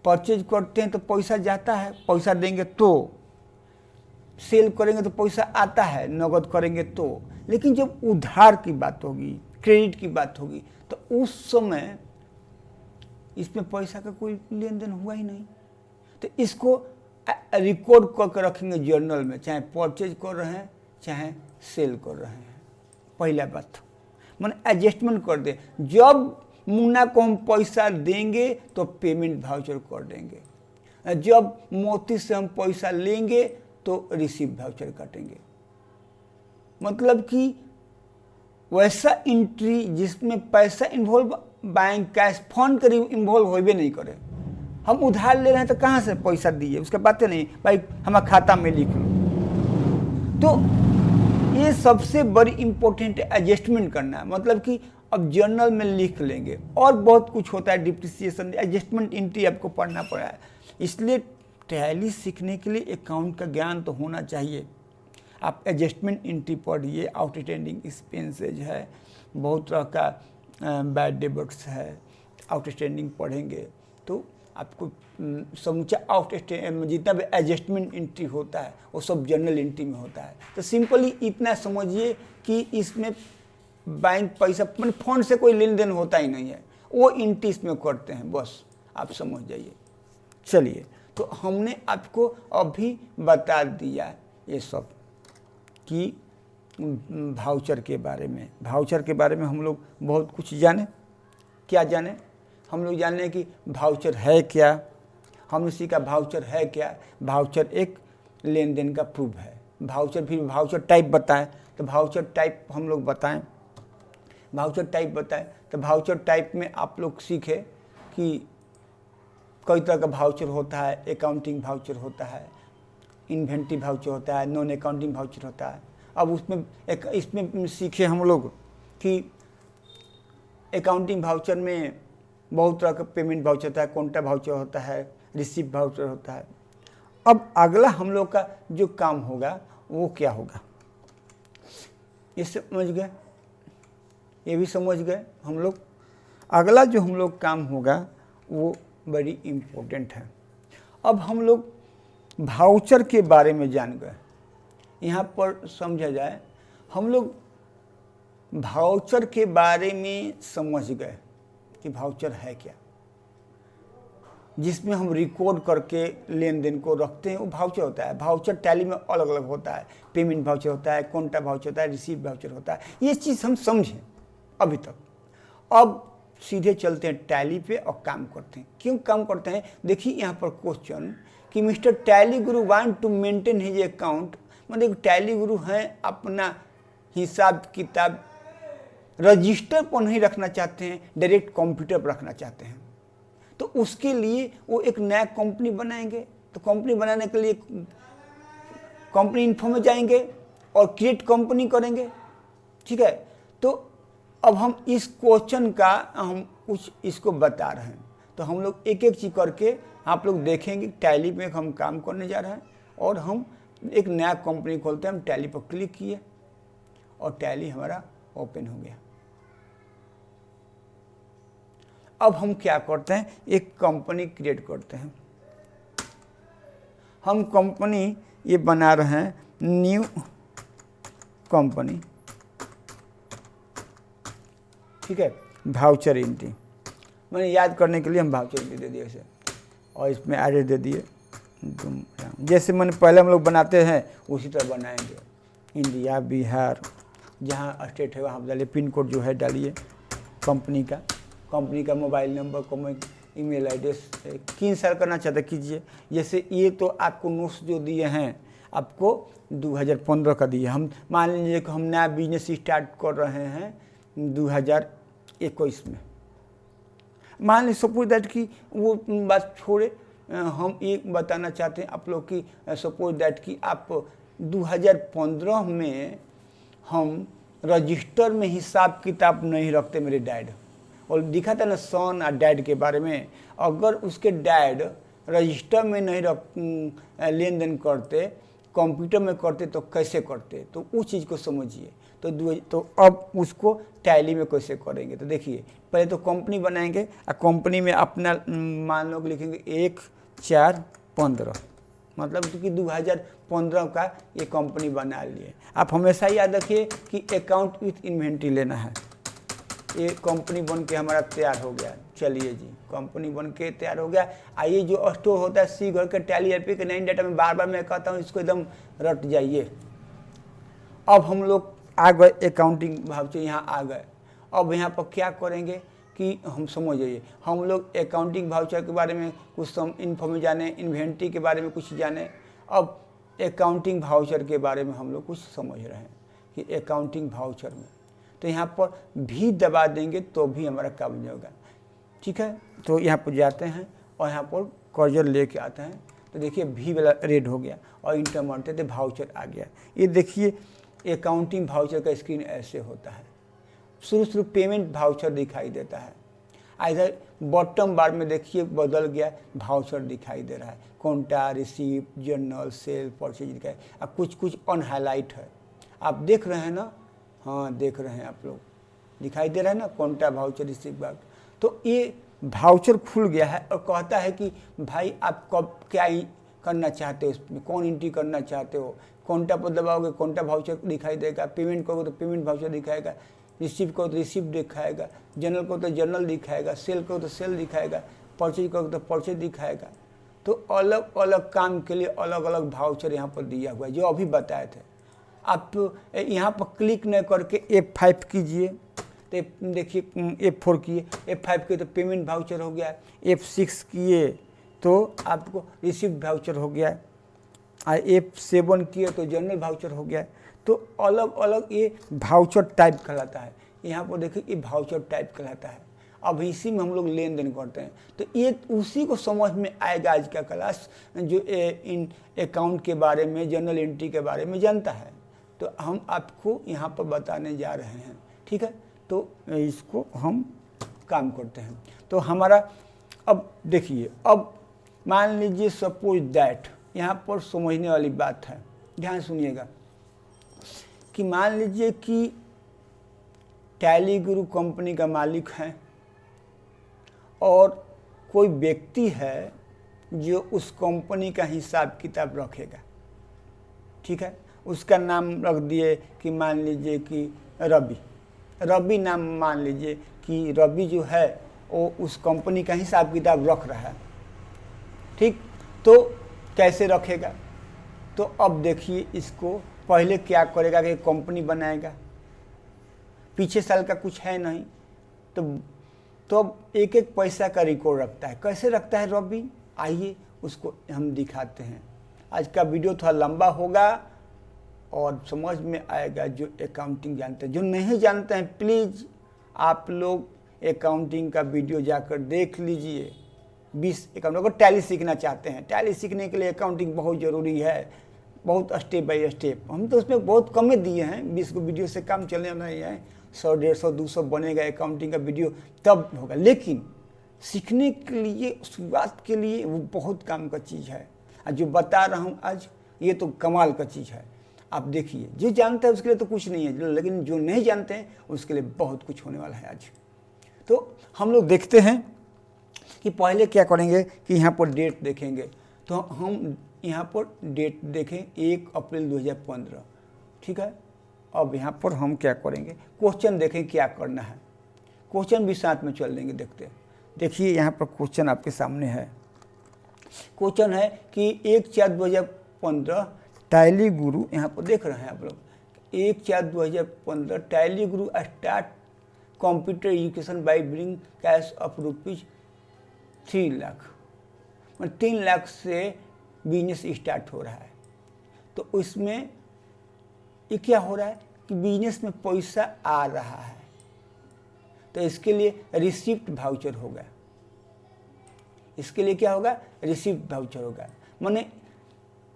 परचेज करते हैं तो पैसा जाता है, पैसा देंगे तो, सेल करेंगे तो पैसा आता है, नगद करेंगे तो। लेकिन जब उधार की बात होगी, क्रेडिट की बात होगी, तो उस समय इसमें पैसा का कोई लेन देन हुआ ही नहीं। तो इसको रिकॉर्ड करके रखेंगे जर्नल में, चाहे परचेज कर रहे हैं चाहे सेल कर रहे हैं। पहला बात मैंने एडजस्टमेंट कर दे, जब मुन्ना को हम पैसा देंगे तो पेमेंट वाउचर कर देंगे, जब मोती से हम पैसा लेंगे तो रिसीव वाउचर काटेंगे। मतलब कि वैसा एंट्री जिसमें पैसा इन्वॉल्व, बैंक कैश फंड के इन्वॉल्व होबे नहीं करे। हम उधार ले रहे हैं तो कहाँ से पैसा दिए उसका बातें नहीं, भाई हमारे खाता में लिख लो। तो ये सबसे बड़ी इम्पोर्टेंट एडजस्टमेंट करना है। मतलब कि अब जर्नल में लिख लेंगे। और बहुत कुछ होता है, डिप्रिसिएशन, एडजस्टमेंट एंट्री आपको पढ़ना पड़ा है। इसलिए टैली सीखने के लिए अकाउंट का ज्ञान तो होना चाहिए। आप एडजस्टमेंट एंट्री पढ़िए, आउटस्टैंडिंग एक्सपेंसेज है, बहुत तरह का बैड डेबिट्स है, आउटस्टैंडिंग पढ़ेंगे तो आपको समूचा आउटस्टैंडिंग जितना भी एडजस्टमेंट एंट्री होता है वो सब जर्नल एंट्री में होता है। तो सिंपली इतना समझिए कि इसमें बैंक पैसा मैंने फंड से कोई लेन देन होता ही नहीं है, वो एंट्री इसमें करते हैं, बस आप समझ जाइए। चलिए, तो हमने आपको अभी बता दिया ये सब कि भाउचर के बारे में। भाउचर के बारे में हम लोग बहुत कुछ जाने। क्या जाने? हम लोग जाने कि भाउचर है क्या, हमने सीखा भाउचर है क्या। भाउचर एक लेन देन का प्रूफ है। भाउचर, फिर भाउचर टाइप बताएं, तो भाउचर टाइप हम लोग बताएं। भाउचर टाइप बताएं तो भाउचर टाइप में आप लोग सीखे कि कई तरह का भाउचर होता है। अकाउंटिंग भाउचर होता है, इन्वेंट्री भाउचर होता है, नॉन अकाउंटिंग भाउचर होता है। अब इसमें सीखे हम लोग कि अकाउंटिंग भाउचर में बहुत तरह का पेमेंट भाउचर होता है, कॉन्ट्रा भाउचर होता है, रिसीप्ट भाउचर होता है। अब अगला हम लोग का जो काम होगा वो क्या होगा, ये समझ गए, ये भी समझ गए हम लोग। अगला जो हम लोग काम होगा वो बड़ी इम्पोर्टेंट है। अब हम लोग भाउचर के बारे में जान गए। यहाँ पर समझा जाए, हम लोग भाउचर के बारे में समझ गए कि भाउचर है क्या, जिसमें हम रिकॉर्ड करके लेन देन को रखते हैं, वो भाउचर होता है। भाउचर टैली में अलग अलग होता है, पेमेंट भाउचर होता है, कॉन्ट्रा भाउचर होता है, रिसीव भाउचर होता है। ये चीज़ हम समझें अभी तक। अब सीधे चलते हैं टैली पे और काम करते हैं। क्यों काम करते हैं? देखिए यहाँ पर क्वेश्चन कि mister Tally Guru want to maintain his account, मतलब टैली गुरु हैं अपना हिसाब किताब रजिस्टर पर नहीं रखना चाहते हैं, डायरेक्ट कंप्यूटर पर रखना चाहते हैं। तो उसके लिए वो एक नया कंपनी बनाएंगे। तो कंपनी बनाने के लिए कंपनी इन्फो में जाएंगे और क्रिएट कंपनी करेंगे। ठीक है, तो अब हम इस क्वेश्चन का हम कुछ इसको बता रहे हैं। तो हम लोग एक एक चीज़ करके आप लोग देखेंगे। टैली में हम काम करने जा रहे हैं और हम एक नया कंपनी खोलते हैं। हम टैली पर क्लिक किए और टैली हमारा ओपन हो गया। अब हम क्या करते हैं, एक कंपनी क्रिएट करते हैं। हम कंपनी ये बना रहे हैं, न्यू कंपनी। ठीक है, भाउचर एंट्री मैंने याद करने के लिए हम भाउचर एंट्री दे दिए इसे, और इसमें एड्रेस दे दिए जैसे मैंने पहले हम लोग बनाते हैं उसी तरह बनाएंगे। इंडिया, बिहार, जहाँ स्टेट है वहाँ डालिए, पिन कोड जो है डालिए, कंपनी का मोबाइल नंबर, ईमेल एड्रेस, किन साल करना चाहते कीजिए। जैसे ये तो आपको नोट्स जो दिए हैं आपको 2015 का दिए। हम मान लीजिए कि हम नया बिजनेस स्टार्ट कर रहे हैं 2021 में। मान लीजिए सपोज दैट कि वो बात छोड़े, हम ये बताना चाहते हैं आप लोग की सपोज दैट कि आप 2015 में हम रजिस्टर में हिसाब किताब नहीं रखते मेरे डैड, और दिखा था ना सन और डैड के बारे में। अगर उसके डैड रजिस्टर में नहीं लेन देन करते, कंप्यूटर में करते तो कैसे करते, तो उस चीज़ को समझिए। तो अब उसको टैली में कैसे करेंगे, तो देखिए पहले तो कंपनी बनाएंगे और कंपनी में अपना मान लो लिखेंगे 1/4/15, मतलब कि 2015 का ये कंपनी बना लिए। आप हमेशा याद रखिए कि अकाउंट विथ इन्वेंट्री लेना है। ये कंपनी बन के हमारा तैयार हो गया। चलिए जी, कंपनी बन के तैयार हो गया। आइए जो स्टोर होता है सी घर के टैली एपी के 9 डाटा में बार बार मैं कहता हूँ इसको एकदम रट जाइए। अब हम लोग आ गए अकाउंटिंग भाव से, यहाँ आ गए। अब यहाँ पर क्या करेंगे कि हम समझ जाइए, हम लोग अकाउंटिंग भाउचर के बारे में कुछ इन्फॉर्मेशन जाने, इन्वेंट्री के बारे में कुछ जाने। अब अकाउंटिंग भाउचर के बारे में हम लोग कुछ समझ रहे हैं कि अकाउंटिंग भाउचर में, तो यहाँ पर भी दबा देंगे तो भी हमारा काम नहीं होगा। ठीक है, तो यहाँ पर जाते हैं और यहाँ पर कर्जर लेके आते हैं, तो देखिए भी वाला रेड हो गया और इंटर मारते थे भाउचर आ गया। ये देखिए अकाउंटिंग भाउचर का स्क्रीन ऐसे होता है। शुरू पेमेंट वाउचर दिखाई देता है। इधर बॉटम बार में देखिए बदल गया, वाउचर दिखाई दे रहा है, contra, receipt, journal, sale, purchase दिखाई, अब कुछ अनहाइलाइट है। आप देख रहे हैं ना, हाँ देख रहे हैं आप लोग, दिखाई दे रहा है ना कॉन्टा, वाउचर, रिसीप्ट बार। तो ये वाउचर खुल गया है और कहता है कि भाई आप कब क्या करना चाहते हो, इसमें कौन एंट्री करना चाहते हो। कॉन्टा पर दबाओगे कॉन्टा वाउचर दिखाई देगा, पेमेंट करोगे तो पेमेंट वाउचर दिखाएगा, रिसीप्ट करो तो रिसीप्ट दिखाएगा, जर्नल करो तो जर्नल दिखाएगा, सेल करो तो सेल दिखाएगा, परचेज करो तो परचेज दिखाएगा। तो अलग अलग काम के लिए अलग अलग वाउचर यहाँ पर दिया हुआ है जो अभी बताए थे। आप यहाँ पर क्लिक न करके F5 कीजिए तो देखिए F4 किए, F5 किए तो पेमेंट वाउचर हो गया, F6 किए तो आपको रिसीप्ट वाउचर हो गया, F7 किए तो जर्नल वाउचर हो गया। तो अलग अलग ये वाउचर टाइप कहलाता है। यहाँ पर देखिए ये वाउचर टाइप कहलाता है। अब इसी में हम लोग लेन देन करते हैं। तो ये उसी को समझ में आएगा आज का क्लास जो इन अकाउंट के बारे में, जर्नल एंट्री के बारे में जानता है। तो हम आपको यहाँ पर बताने जा रहे हैं, ठीक है। तो इसको हम काम करते हैं। तो हमारा अब देखिए, अब मान लीजिए सपोज दैट, यहाँ पर समझने वाली बात है, ध्यान सुनिएगा कि मान लीजिए कि टैली गुरु कंपनी का मालिक है और कोई व्यक्ति है जो उस कंपनी का हिसाब किताब रखेगा, ठीक है। उसका नाम रख दिए कि मान लीजिए कि रवि नाम मान लीजिए कि रवि जो है वो उस कंपनी का हिसाब किताब रख रहा है, ठीक। तो कैसे रखेगा, तो अब देखिए इसको पहले क्या करेगा कि कंपनी बनाएगा, पीछे साल का कुछ है नहीं, तो अब एक एक पैसा का रिकॉर्ड रखता है। कैसे रखता है रवि, आइए उसको हम दिखाते हैं। आज का वीडियो थोड़ा लंबा होगा और समझ में आएगा जो अकाउंटिंग जानते हैं। जो नहीं जानते हैं प्लीज़ आप लोग अकाउंटिंग का वीडियो जाकर देख लीजिए। 20 अकाउंट, अगर टैली सीखना चाहते हैं, टैली सीखने के लिए अकाउंटिंग बहुत ज़रूरी है, बहुत स्टेप बाय स्टेप। हम तो उसमें बहुत कम दिए हैं, 20 को वीडियो से काम चलने नहीं है। 100, 150, 200 बनेगा अकाउंटिंग का वीडियो तब होगा। लेकिन सीखने के लिए, शुरुआत के लिए वो बहुत काम का चीज़ है। और जो बता रहा हूँ आज ये तो कमाल का चीज़ है। आप देखिए, जो जानता है उसके लिए तो कुछ नहीं है, लेकिन जो नहीं जानते हैं उसके लिए बहुत कुछ होने वाला है आज। तो हम लोग देखते हैं कि पहले क्या करेंगे कि यहाँ पर डेट देखेंगे। तो हम यहाँ पर डेट देखें 1 अप्रैल 2015, ठीक है। अब यहाँ पर हम क्या करेंगे, क्वेश्चन देखें क्या करना है, क्वेश्चन भी साथ में चल देंगे, देखते हैं। देखिए यहाँ पर क्वेश्चन आपके सामने है। क्वेश्चन है कि 1/4/2015 टैली गुरु, यहाँ पर देख रहे हैं आप लोग, 1/4/2015 tally Guru start computer education by billing cash of ₹3 lakh, मतलब 3 लाख से बिजनेस स्टार्ट हो रहा है। तो उसमें ये क्या हो रहा है कि बिजनेस में पैसा आ रहा है, तो इसके लिए रिसिप्ट वाउचर होगा। इसके लिए क्या होगा, रिसिप्ट वाउचर होगा। माने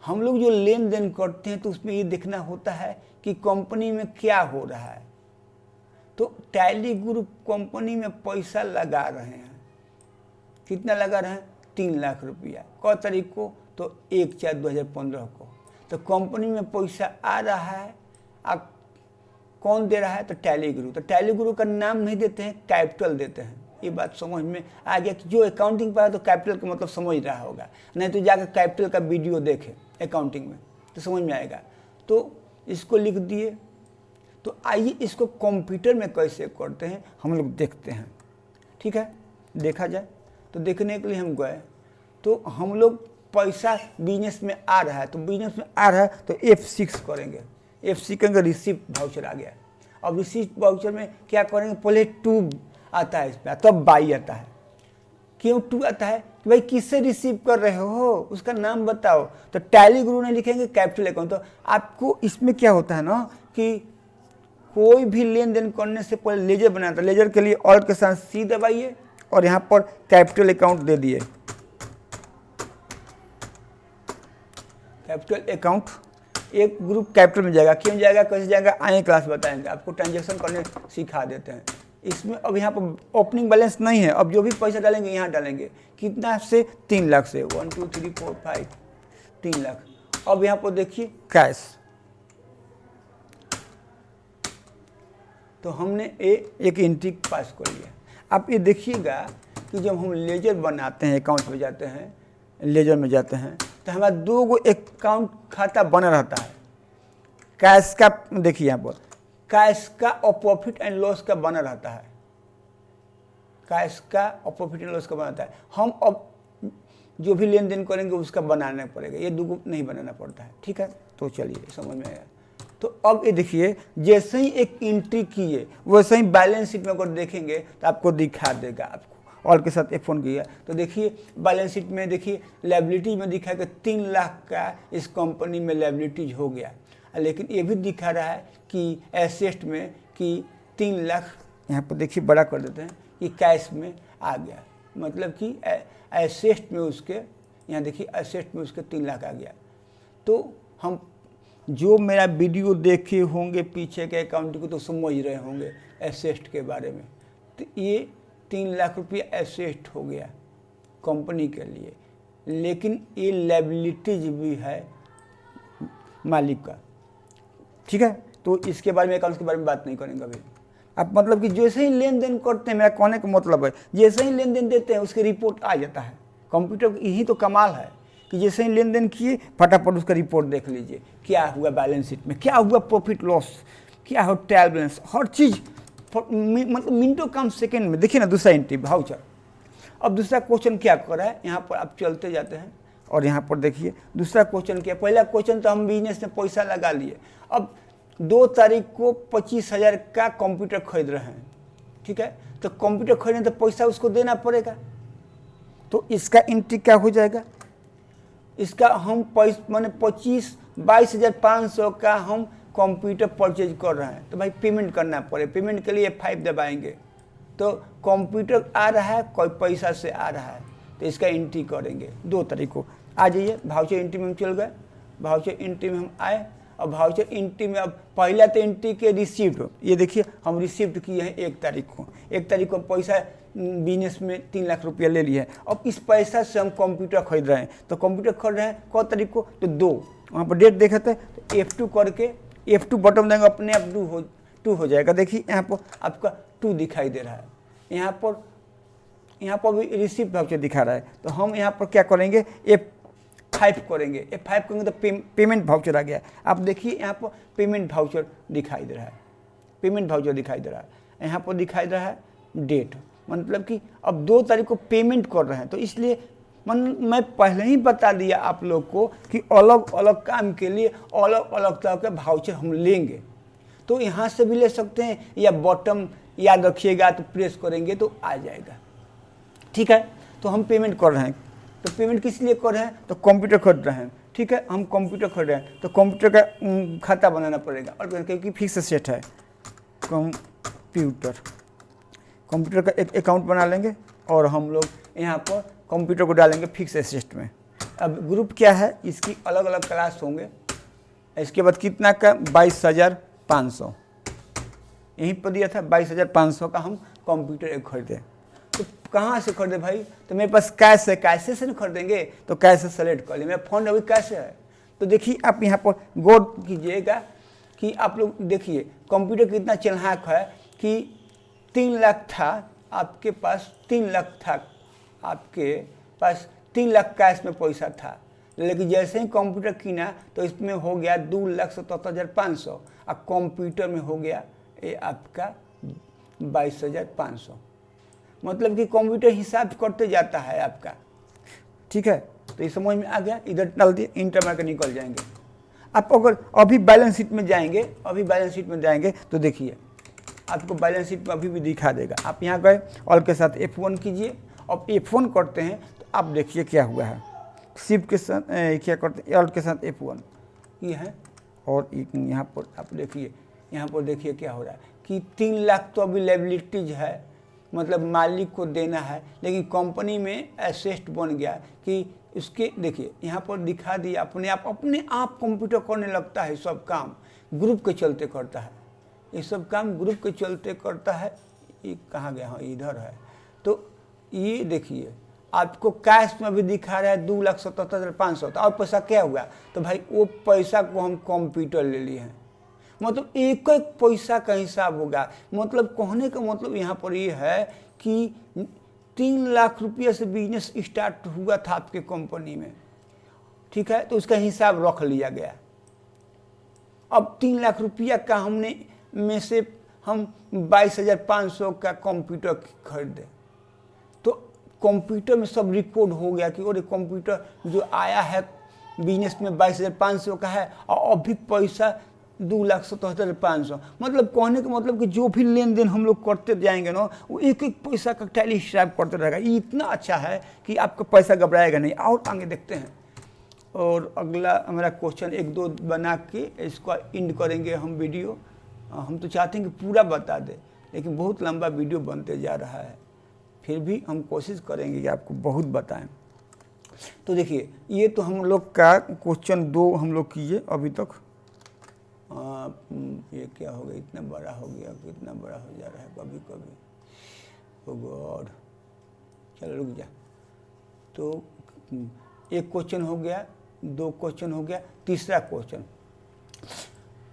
हम लोग जो लेन देन करते हैं तो उसमें ये देखना होता है कि कंपनी में क्या हो रहा है। तो टैली ग्रुप कंपनी में पैसा लगा रहे हैं, कितना लगा रहे हैं, 3 लाख रुपया। क तारीख को, तो 1/4/2015 को। तो कंपनी में पैसा आ रहा है, अब कौन दे रहा है, तो टैली ग्रुप। तो टैली ग्रुप का नाम नहीं देते हैं, कैपिटल देते हैं। ये बात समझ में आ गया कि जो अकाउंटिंग पर है तो कैपिटल का मतलब समझ रहा होगा, नहीं तो जाकर कैपिटल का वीडियो देखे अकाउंटिंग में तो समझ में आएगा। तो इसको लिख दिए। तो आइए इसको कंप्यूटर में कैसे करते हैं हम लोग देखते हैं, ठीक है। देखा जाए तो देखने के लिए हम गए, तो हम लोग पैसा बिजनेस में आ रहा है, तो बिजनेस में आ रहा है तो F6 करेंगे। F6 करेंगे, रिसिप्ट वाउचर आ गया। अब रिसिप्ट वाउचर में क्या करेंगे, पहले 2 आता है इसमें, तब बाई आता है। क्यों 2 आता है कि भाई किससे रिसीव कर रहे हो, उसका नाम बताओ। तो टैली गुरु ने लिखेंगे कैपिटल अकाउंट। तो आपको इसमें क्या होता है ना कि कोई भी लेन देन करने से पहले लेजर बनाता है। लेजर के लिए ऑल्ट के साथ C दबाइए और यहाँ पर कैपिटल अकाउंट दे दिए, कैपिटल अकाउंट। एक ग्रुप कैपिटल में जाएगा, क्यों जाएगा, कैसे जाएगा, आए क्लास बताएंगे आपको, ट्रांजेक्शन करने सिखा देते हैं। इसमें अब यहाँ पर ओपनिंग बैलेंस नहीं है, अब जो भी पैसा डालेंगे यहाँ डालेंगे, कितना से 3 लाख से, 1 2 3 4 5 3 लाख। अब यहाँ पर देखिए कैश, तो हमने एक एंट्री पास कर लिया। आप ये देखिएगा कि जब हम लेजर बनाते हैं, अकाउंट में जाते हैं, लेजर में जाते हैं, तो हमारा 2 गो अकाउंट खाता बना रहता है। कैश का देखिए यहाँ पर कैश का और प्रॉफिट एंड लॉस का बना रहता है, कैश का और प्रॉफिट एंड लॉस का बना रहता है। हम अब जो भी लेन देन करेंगे उसका बनाना पड़ेगा, ये 2 नहीं बनाना पड़ता है। ठीक है, तो चलिए समझ में आया। तो अब ये देखिए, जैसे ही एक एंट्री किए वैसे ही बैलेंस शीट में अगर देखेंगे तो आपको दिखा देगा। आपको ऑल के साथ F1 किया तो देखिए बैलेंस शीट में, देखिए लायबिलिटीज में दिखा कि 3 लाख का इस कंपनी में लायबिलिटीज हो गया, लेकिन ये भी दिखा रहा है कि एसेट में कि 3 लाख, यहाँ पर देखिए बड़ा कर देते हैं, कि कैश में आ गया, मतलब कि एसेट में उसके, यहाँ देखिए एसेट में उसके 3 लाख आ गया। तो हम जो मेरा वीडियो देखे होंगे पीछे के अकाउंट को तो समझ रहे होंगे एसेट के बारे में। तो ये 3 लाख रुपया एसेट हो गया कंपनी के लिए, लेकिन ये लायबिलिटीज भी है मालिक का। ठीक है, तो इसके बारे में, अकाउंट्स के बारे में बात नहीं करेंगे अभी। अब मतलब कि जैसे ही लेन देन करते हैं, मेरा कहने का मतलब है जैसे ही लेन देन देते हैं उसकी रिपोर्ट आ जाता है। कंप्यूटर यही तो कमाल है कि जैसे ही लेन देन किए फटाफट उसका रिपोर्ट देख लीजिए, क्या हुआ बैलेंस शीट में, क्या हुआ प्रॉफिट लॉस, क्या हो ट्रायल बैलेंस, हर चीज़ मतलब मिनटों कम सेकंड में। देखिए ना दूसरा एंट्री वाउचर। अब दूसरा क्वेश्चन क्या कर रहा है, यहाँ पर आप चलते जाते हैं और यहाँ पर देखिए दूसरा क्वेश्चन क्या। पहला क्वेश्चन तो हम बिजनेस में पैसा लगा लिए, अब 2 तारीख को 25,000 का कंप्यूटर खरीद रहे हैं। ठीक है, तो कंप्यूटर खरीदने तो पैसा उसको देना पड़ेगा, तो इसका एंट्री क्या हो जाएगा, इसका हम मैंने 22,500 का हम कंप्यूटर परचेज कर रहे हैं, तो भाई पेमेंट करना पड़े। पेमेंट के लिए F5 दबाएंगे, तो कंप्यूटर आ रहा है, कोई पैसा से आ रहा है, तो इसका एंट्री करेंगे 2 तारीख को। आ जाइए वाउचर एंट्री में हम चल गए, वाउचर एंट्री में हम आए। अब वाउचर एंट्री में अब पहला तो एंट्री के रिसिप्ट, ये देखिए हम रिसिप्ट किए हैं 1 तारीख को। 1 तारीख को पैसा बिजनेस में 3 लाख रुपया ले लिया है। अब इस पैसा से हम कंप्यूटर खरीद रहे हैं, तो कंप्यूटर खरीद रहे हैं कौन तारीख को, तो 2, वहाँ पर डेट देखा था, तो F2 करके F2 बटन देंगे, अपने आप 2 हो जाएगा। देखिए यहाँ पर आपका 2 दिखाई दे रहा है, यहाँ पर भी रिसिप्ट वाउचर दिखा रहा है। तो हम यहाँ पर क्या करेंगे, F5 करेंगे। F5 करेंगे तो पेमेंट वाउचर आ गया। आप देखिए यहाँ पर पेमेंट वाउचर दिखाई दे रहा है, पेमेंट वाउचर दिखाई दे रहा है, यहाँ पर दिखाई दे रहा है डेट, मतलब कि अब 2 तारीख को पेमेंट कर रहे हैं। तो इसलिए मैं पहले ही बता दिया आप लोग को कि अलग अलग काम के लिए अलग अलग तरह के वाउचर हम लेंगे। तो यहाँ से भी ले सकते हैं, या बॉटम याद रखिएगा, तो प्रेस करेंगे तो आ जाएगा। ठीक है, तो हम पेमेंट कर रहे हैं, तो पेमेंट किस लिए कर रहे हैं, तो कंप्यूटर खरीद रहे हैं। ठीक है, हम कंप्यूटर खरीद रहे हैं, तो कंप्यूटर का खाता बनाना पड़ेगा, और क्योंकि फिक्स सेट है, कंप्यूटर का एक अकाउंट बना लेंगे और हम लोग यहाँ पर कंप्यूटर को डालेंगे फिक्स एसेट में। अब ग्रुप क्या है, इसकी अलग अलग क्लास होंगे। इसके बाद कितना का, 22,500 यहीं पर दिया था, 22,500 का हम कंप्यूटर एक खरीदे। तो कहाँ से खरीदे भाई, तो मेरे पास कैश है, कैसे से नहीं खरीदेंगे, तो कैसे सेलेक्ट कर लिया, मेरा फंड अभी कैसे है। तो देखिए आप यहाँ पर गौर कीजिएगा कि आप लोग देखिए कंप्यूटर कितना चालाक है कि 3 लाख था आपके पास, 3 लाख था आपके पास, 3 लाख कैश में पैसा था, लेकिन जैसे ही कंप्यूटर किना तो इसमें हो गया 2,77,500 और कंप्यूटर में हो गया ये आपका 22,500। मतलब कि कंप्यूटर हिसाब करते जाता है आपका। ठीक है, तो ये समझ में आ गया। इधर डाल दिए, इंटर मार के निकल जाएंगे। आप अगर अभी बैलेंस शीट में जाएंगे, तो देखिए आपको बैलेंस शीट में अभी भी दिखा देगा। आप यहाँ गए, ऑल के साथ F1 कीजिए। अब F1 करते हैं तो आप देखिए क्या हुआ है, शिफ्ट के साथ क्या करते हैं, ऑल के साथ F1 ये है। और यहाँ पर आप देखिए, यहाँ पर देखिए क्या हो रहा है कि 3 लाख तो अभी लायबिलिटीज है, मतलब मालिक को देना है, लेकिन कंपनी में एसेट बन गया कि इसके देखिए यहाँ पर दिखा दिया, अपने आप कंप्यूटर करने लगता है सब काम, ग्रुप के चलते करता है, ये सब काम ग्रुप के चलते करता है। ये कहाँ गया, हाँ इधर है। तो ये देखिए आपको कैश में भी दिखा रहा है 2,77,500, और पैसा क्या हुआ, तो भाई वो पैसा को हम कंप्यूटर ले लिए हैं, मतलब एक एक पैसा का हिसाब होगा। मतलब कहने का मतलब यहाँ पर ये है कि 3 लाख रुपये से बिजनेस स्टार्ट हुआ था आपके कंपनी में, ठीक है, तो उसका हिसाब रख लिया गया। अब 3 लाख रुपया का हमने में से हम 22,500 का कंप्यूटर खरीदे, तो कंप्यूटर में सब रिकॉर्ड हो गया कि और कंप्यूटर जो आया है बिजनेस में 22,500 का है, और अभी पैसा 2,77,500। मतलब कहने का मतलब कि जो भी लेन देन हम लोग करते जाएंगे ना, वो एक एक पैसा का टैली हिसाब करते रहेगा। ये इतना अच्छा है कि आपका पैसा घबराएगा नहीं। और आगे देखते हैं, और अगला हमारा क्वेश्चन 1-2 बना के इसको एंड करेंगे हम वीडियो। हम तो चाहते हैं कि पूरा बता दें, लेकिन बहुत लंबा वीडियो बनते जा रहा है, फिर भी हम कोशिश करेंगे कि आपको बहुत बताएं। तो देखिए ये तो हम लोग का क्वेश्चन 2 हम लोग किए अभी तक। ये क्या हो गया, इतना बड़ा हो गया, कितना बड़ा हो जा रहा है कभी कभी, ओ गॉड, चलो रुक जा। तो एक क्वेश्चन हो गया, 2 क्वेश्चन हो गया, तीसरा question,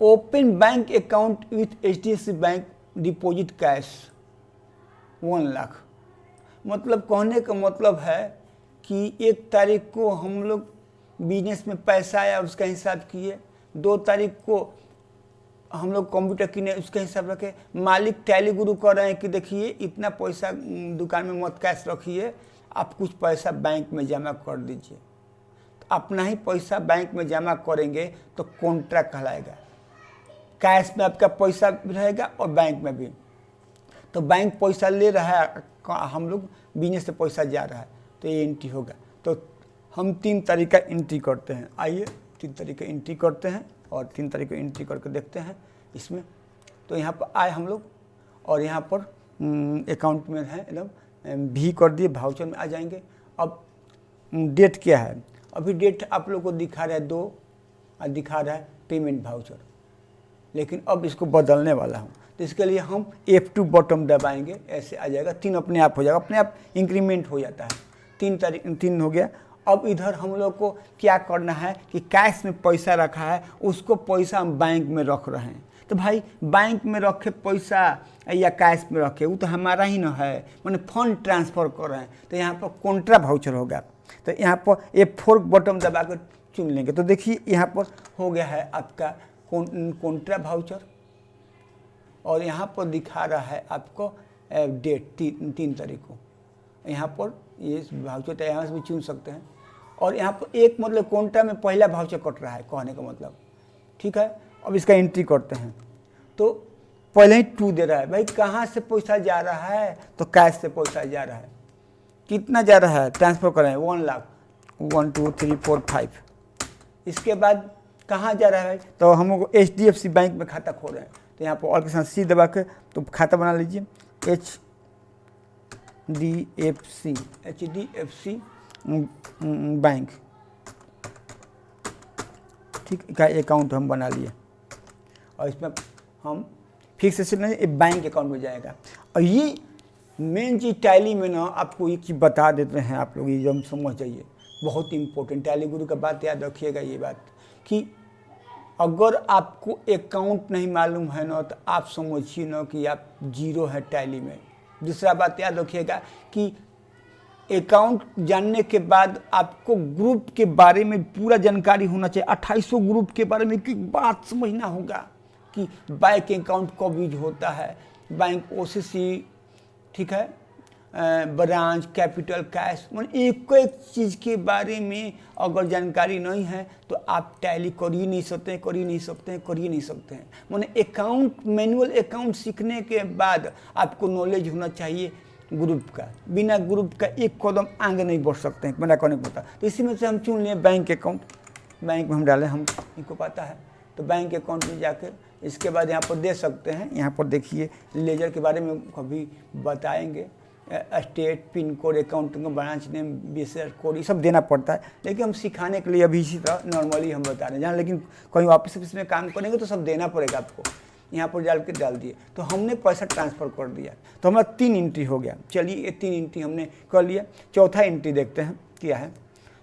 open bank account with HDFC bank, deposit cash 1 lakh. मतलब कहने का मतलब है कि 1 तारीख को हम लोग बिजनेस में पैसा आया उसका हिसाब किए, 2 तारीख को हम लोग कंप्यूटर किने उसका हिसाब रखे। मालिक टैली गुरु कर रहे हैं कि देखिए इतना पैसा दुकान में मत कैश रखिए, आप कुछ पैसा बैंक में जमा कर दीजिए। तो अपना ही पैसा बैंक में जमा करेंगे तो कॉन्ट्रैक्ट कहलाएगा। कैश में आपका पैसा भी रहेगा और बैंक में भी। तो बैंक पैसा ले रहा है, हम लोग बिजनेस से पैसा जा रहा है, तो ये एंट्री होगा। तो हम 3 तरीका एंट्री करते हैं। आइए 3 तरीके एंट्री करते हैं और 3 तरीके एंट्री करके देखते हैं इसमें। तो यहाँ पर आए हम लोग और यहाँ पर अकाउंट में है एकदम भी कर दिए, भाउचर में आ जाएंगे। अब डेट क्या है, अभी डेट आप लोग को दिखा रहा है 2 और दिखा रहा है पेमेंट भाउचर, लेकिन अब इसको बदलने वाला हूँ। तो इसके लिए हम F2 बटन दबाएंगे, ऐसे आ जाएगा, 3 अपने आप हो जाएगा, अपने आप इंक्रीमेंट हो जाता है। 3 हो गया। अब इधर हम लोग को क्या करना है कि कैश में पैसा रखा है, उसको पैसा हम बैंक में रख रहे हैं। तो भाई बैंक में रखे पैसा या कैश में रखे, वो तो हमारा ही ना है, मैंने फंड ट्रांसफ़र कर रहे हैं। तो यहाँ पर कॉन्ट्रा भाउचर होगा। तो यहाँ पर F4 बटन दबा कर चुन लेंगे। तो देखिए यहाँ पर हो गया है आपका कॉन्ट्रा भाउचर, और यहाँ पर दिखा रहा है आपको डेट 3 तारीख को। यहाँ पर ये भाउचर तो यहाँ से भी चुन सकते हैं। और यहाँ पर एक मतलब कॉन्ट्रा में पहला भाउचर कट रहा है, कहने का मतलब, ठीक है। अब इसका एंट्री करते हैं, तो पहले ही 2 दे रहा है। भाई कहाँ से पैसा जा रहा है, तो कैश से पैसा जा रहा है। कितना जा रहा है, ट्रांसफ़र कर रहे हैं 1 लाख, 1 2 3 4 5। इसके बाद कहाँ जा रहा है, तो हम लोग HDFC बैंक में खाता खोल रहे हैं। तो यहाँ पर और के साथ C दबा के तो खाता बना लीजिए, HDFC बैंक, ठीक का अकाउंट हम बना लिए। और इसमें हम फिक्स से नहीं, बैंक अकाउंट में जाएगा। और ये मेन चीज़ टैली में ना आपको ये चीज़ बता देते हैं आप लोग, ये जो हम समझ जाइए, बहुत इंपॉर्टेंट। टैली गुरु का बात याद रखिएगा, ये बात कि अगर आपको अकाउंट नहीं मालूम है ना, तो आप समझिए ना कि आप 0 है टैली में। दूसरा बात याद रखिएगा कि अकाउंट जानने के बाद आपको ग्रुप के बारे में पूरा जानकारी होना चाहिए। 2800 ग्रुप के बारे में एक बात समझना होगा कि बैंक अकाउंट कब यूज होता है, बैंक OCC, ठीक है, ब्रांच, कैपिटल, कैश, मतलब एक एक चीज़ के बारे में अगर जानकारी नहीं है तो आप टैली कर ही नहीं सकते हैं। मैंने अकाउंट, मैनुअल अकाउंट सीखने के बाद आपको नॉलेज होना चाहिए ग्रुप का। बिना ग्रुप का एक कदम आगे नहीं बढ़ सकते हैं, मेरा कहने को पता। तो इसी में से हम चुन लिए बैंक अकाउंट, बैंक में हम डालें, हम इनको पता है। तो बैंक अकाउंट में जाकर इसके बाद यहाँ पर दे सकते हैं। यहाँ पर देखिए लेजर के बारे में कभी बताएंगे, state, pin code, accounting branch name, business code, ये सब देना पड़ता है। लेकिन हम सिखाने के लिए अभी इसी तरह नॉर्मली हम बता रहे हैं। जहाँ लेकिन कहीं ऑफिस में काम करेंगे तो सब देना पड़ेगा आपको। यहाँ पर डाल दिए तो हमने पैसा ट्रांसफ़र कर दिया, तो हमारा 3 एंट्री हो गया। चलिए ये 3 एंट्री हमने कर लिया। चौथा एंट्री देखते हैं क्या है।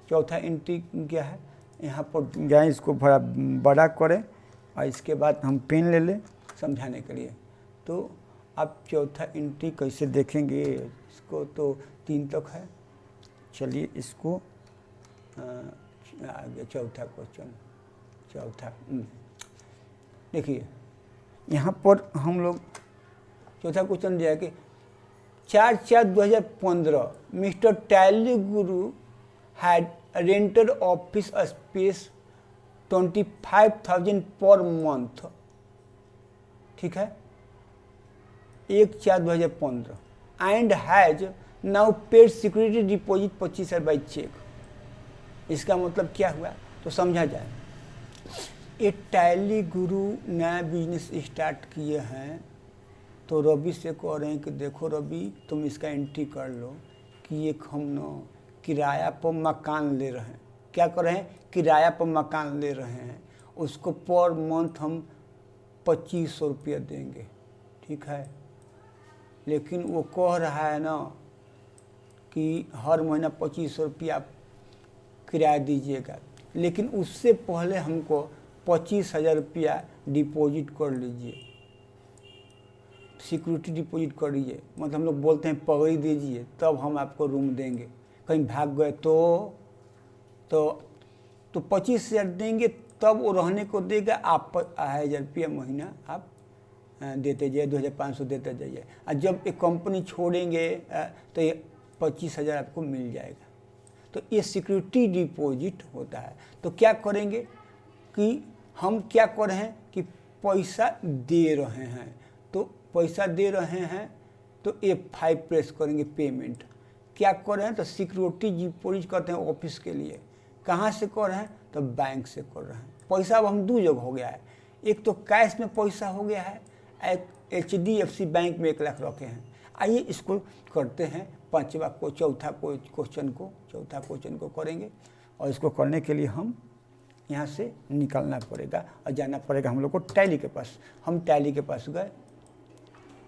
चौथा एंट्री क्या है, यहाँ पर जाएँ, इसको बड़ा करें और इसके बाद हम पेन ले लें समझाने के लिए। तो आप चौथा एंट्री कैसे देखेंगे इसको, तो 3 तक है। चलिए इसको आगे चौथा क्वेश्चन, चौथा देखिए यहाँ पर हम लोग चौथा क्वेश्चन दिया है कि 4/4/2015 mister Tally Guru had rented office space 25,000 per month. ठीक है, 1/4/2015 and has now paid security deposit 25,000 by cheque. इसका मतलब क्या हुआ तो समझा जाए। ये टैली गुरु नया बिजनेस स्टार्ट किए हैं, तो रवि से कह रहे हैं कि देखो रवि तुम इसका एंट्री कर लो कि एक हम न किराया पर मकान ले रहे हैं। क्या कर रहे हैं, किराया पर मकान ले रहे हैं, उसको पर मंथ हम 2500 रुपया देंगे। ठीक है, लेकिन वो कह रहा है ना कि हर महीना 2500 रुपया किराया दीजिएगा, लेकिन उससे पहले हमको 25,000 रुपया डिपॉजिट कर लीजिए, सिक्योरिटी डिपॉजिट कर लीजिए। मतलब हम लोग बोलते हैं पगड़ी दीजिए तब हम आपको रूम देंगे, कहीं भाग गए तो 25,000 देंगे तब वो रहने को देगा। आप 1,000 रुपया महीना आप देते जाइए, 2,500 देते जाइए, और जब एक कंपनी छोड़ेंगे तो ये 25,000 आपको मिल जाएगा। तो ये सिक्योरिटी डिपॉजिट होता है। तो क्या करेंगे कि हम क्या कर रहे हैं कि पैसा दे रहे हैं, तो पैसा दे रहे हैं तो F5 प्रेस करेंगे पेमेंट। क्या कर रहे हैं तो सिक्योरिटी डिपॉजिट करते हैं ऑफिस के लिए। कहाँ से कर रहे हैं तो बैंक से कर रहे हैं। पैसा अब हम 2 जगह हो गया है, एक तो कैश में पैसा हो गया है, एक HDFC बैंक में 1 लाख रखे हैं। आइए इसको करते हैं चौथा क्वेश्चन को करेंगे। और इसको करने के लिए हम यहाँ से निकलना पड़ेगा और जाना पड़ेगा हम लोग को टैली के पास। हम टैली के पास गए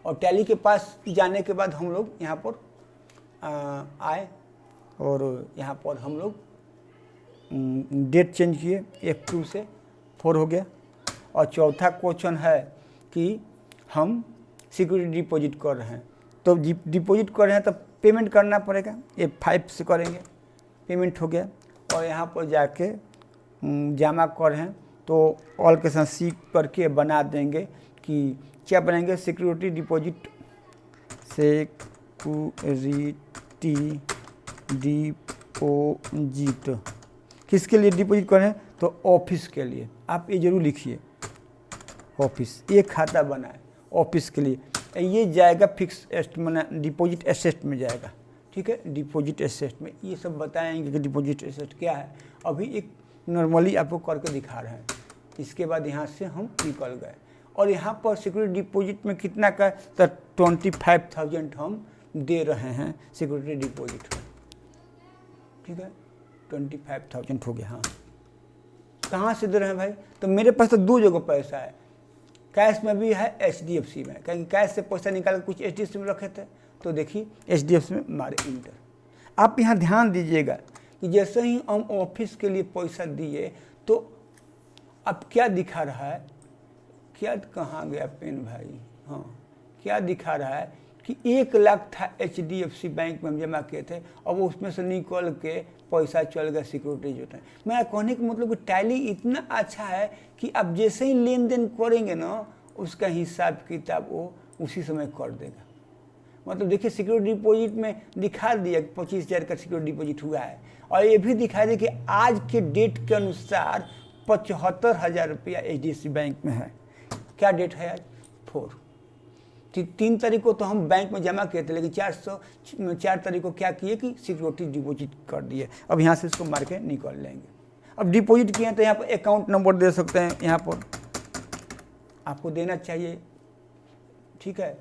और टैली के पास जाने के बाद हम लोग यहाँ पर आए और यहाँ पर हम लोग डेट चेंज किए, F2 से 4 हो गया। और चौथा क्वेश्चन है कि हम सिक्योरिटी डिपॉजिट कर रहे हैं, तो डिपॉजिट कर रहे हैं तो पेमेंट करना पड़ेगा, F5 से करेंगे, पेमेंट हो गया। और यहाँ पर जाके जमा कर रहे हैं तो ऑल के साथ सी करके बना देंगे कि क्या बनाएंगे, सिक्योरिटी डिपॉजिट डिपॉजिट किसके लिए डिपॉजिट कर रहे हैं तो ऑफिस के लिए। आप ये जरूर लिखिए ऑफिस, ये खाता बनाए ऑफिस के लिए। ये जाएगा फिक्स डिपॉजिट एसेट में जाएगा। ठीक है, डिपॉजिट एसेट में ये सब बताएंगे कि डिपॉजिट एसेट क्या है। अभी एक नॉर्मली आपको करके दिखा रहे हैं। इसके बाद यहाँ से हम निकल गए और यहाँ पर सिक्योरिटी डिपॉजिट में कितना का तो 25,000 हम दे रहे हैं सिक्योरिटी डिपॉजिट। ठीक है, 25,000 हो गया। हाँ, कहाँ से दे रहे हैं भाई, तो मेरे पास तो 2 जगह पैसा है, कैश में भी है, HDFC में। कहीं कैश से पैसा निकाल कुछ HDFC में रखे थे, तो देखिए HDFC में मारे इंटर। आप यहाँ ध्यान दीजिएगा कि जैसे ही हम ऑफिस के लिए पैसा दिए तो अब क्या दिखा रहा है, क्या कहाँ गया पेन भाई, हाँ क्या दिखा रहा है कि 1 लाख था HDFC बैंक में हम जमा किए थे, अब उसमें से निकल के पैसा चल गया सिक्योरिटी जो है। मेरा कहने का मतलब कि टैली इतना अच्छा है कि आप जैसे ही लेन देन करेंगे ना, उसका हिसाब किताब वो उसी समय कर देगा। मतलब देखिए सिक्योरिटी डिपॉजिट में दिखा दिया कि 25,000 का सिक्योरिटी डिपॉजिट हुआ है, और ये भी दिखा दिया कि आज के डेट के अनुसार 75,000 रुपया HDFC बैंक में है। क्या डेट है आज 4, 3 तारीख को तो हम बैंक में जमा किए थे, लेकिन 4 तारीख को क्या किए कि सिक्योरिटी डिपॉजिट कर दिए। अब यहाँ से इसको मार के निकल लेंगे। अब डिपॉजिट किए तो यहाँ पर अकाउंट नंबर दे सकते हैं, यहाँ पर आपको देना चाहिए। ठीक है,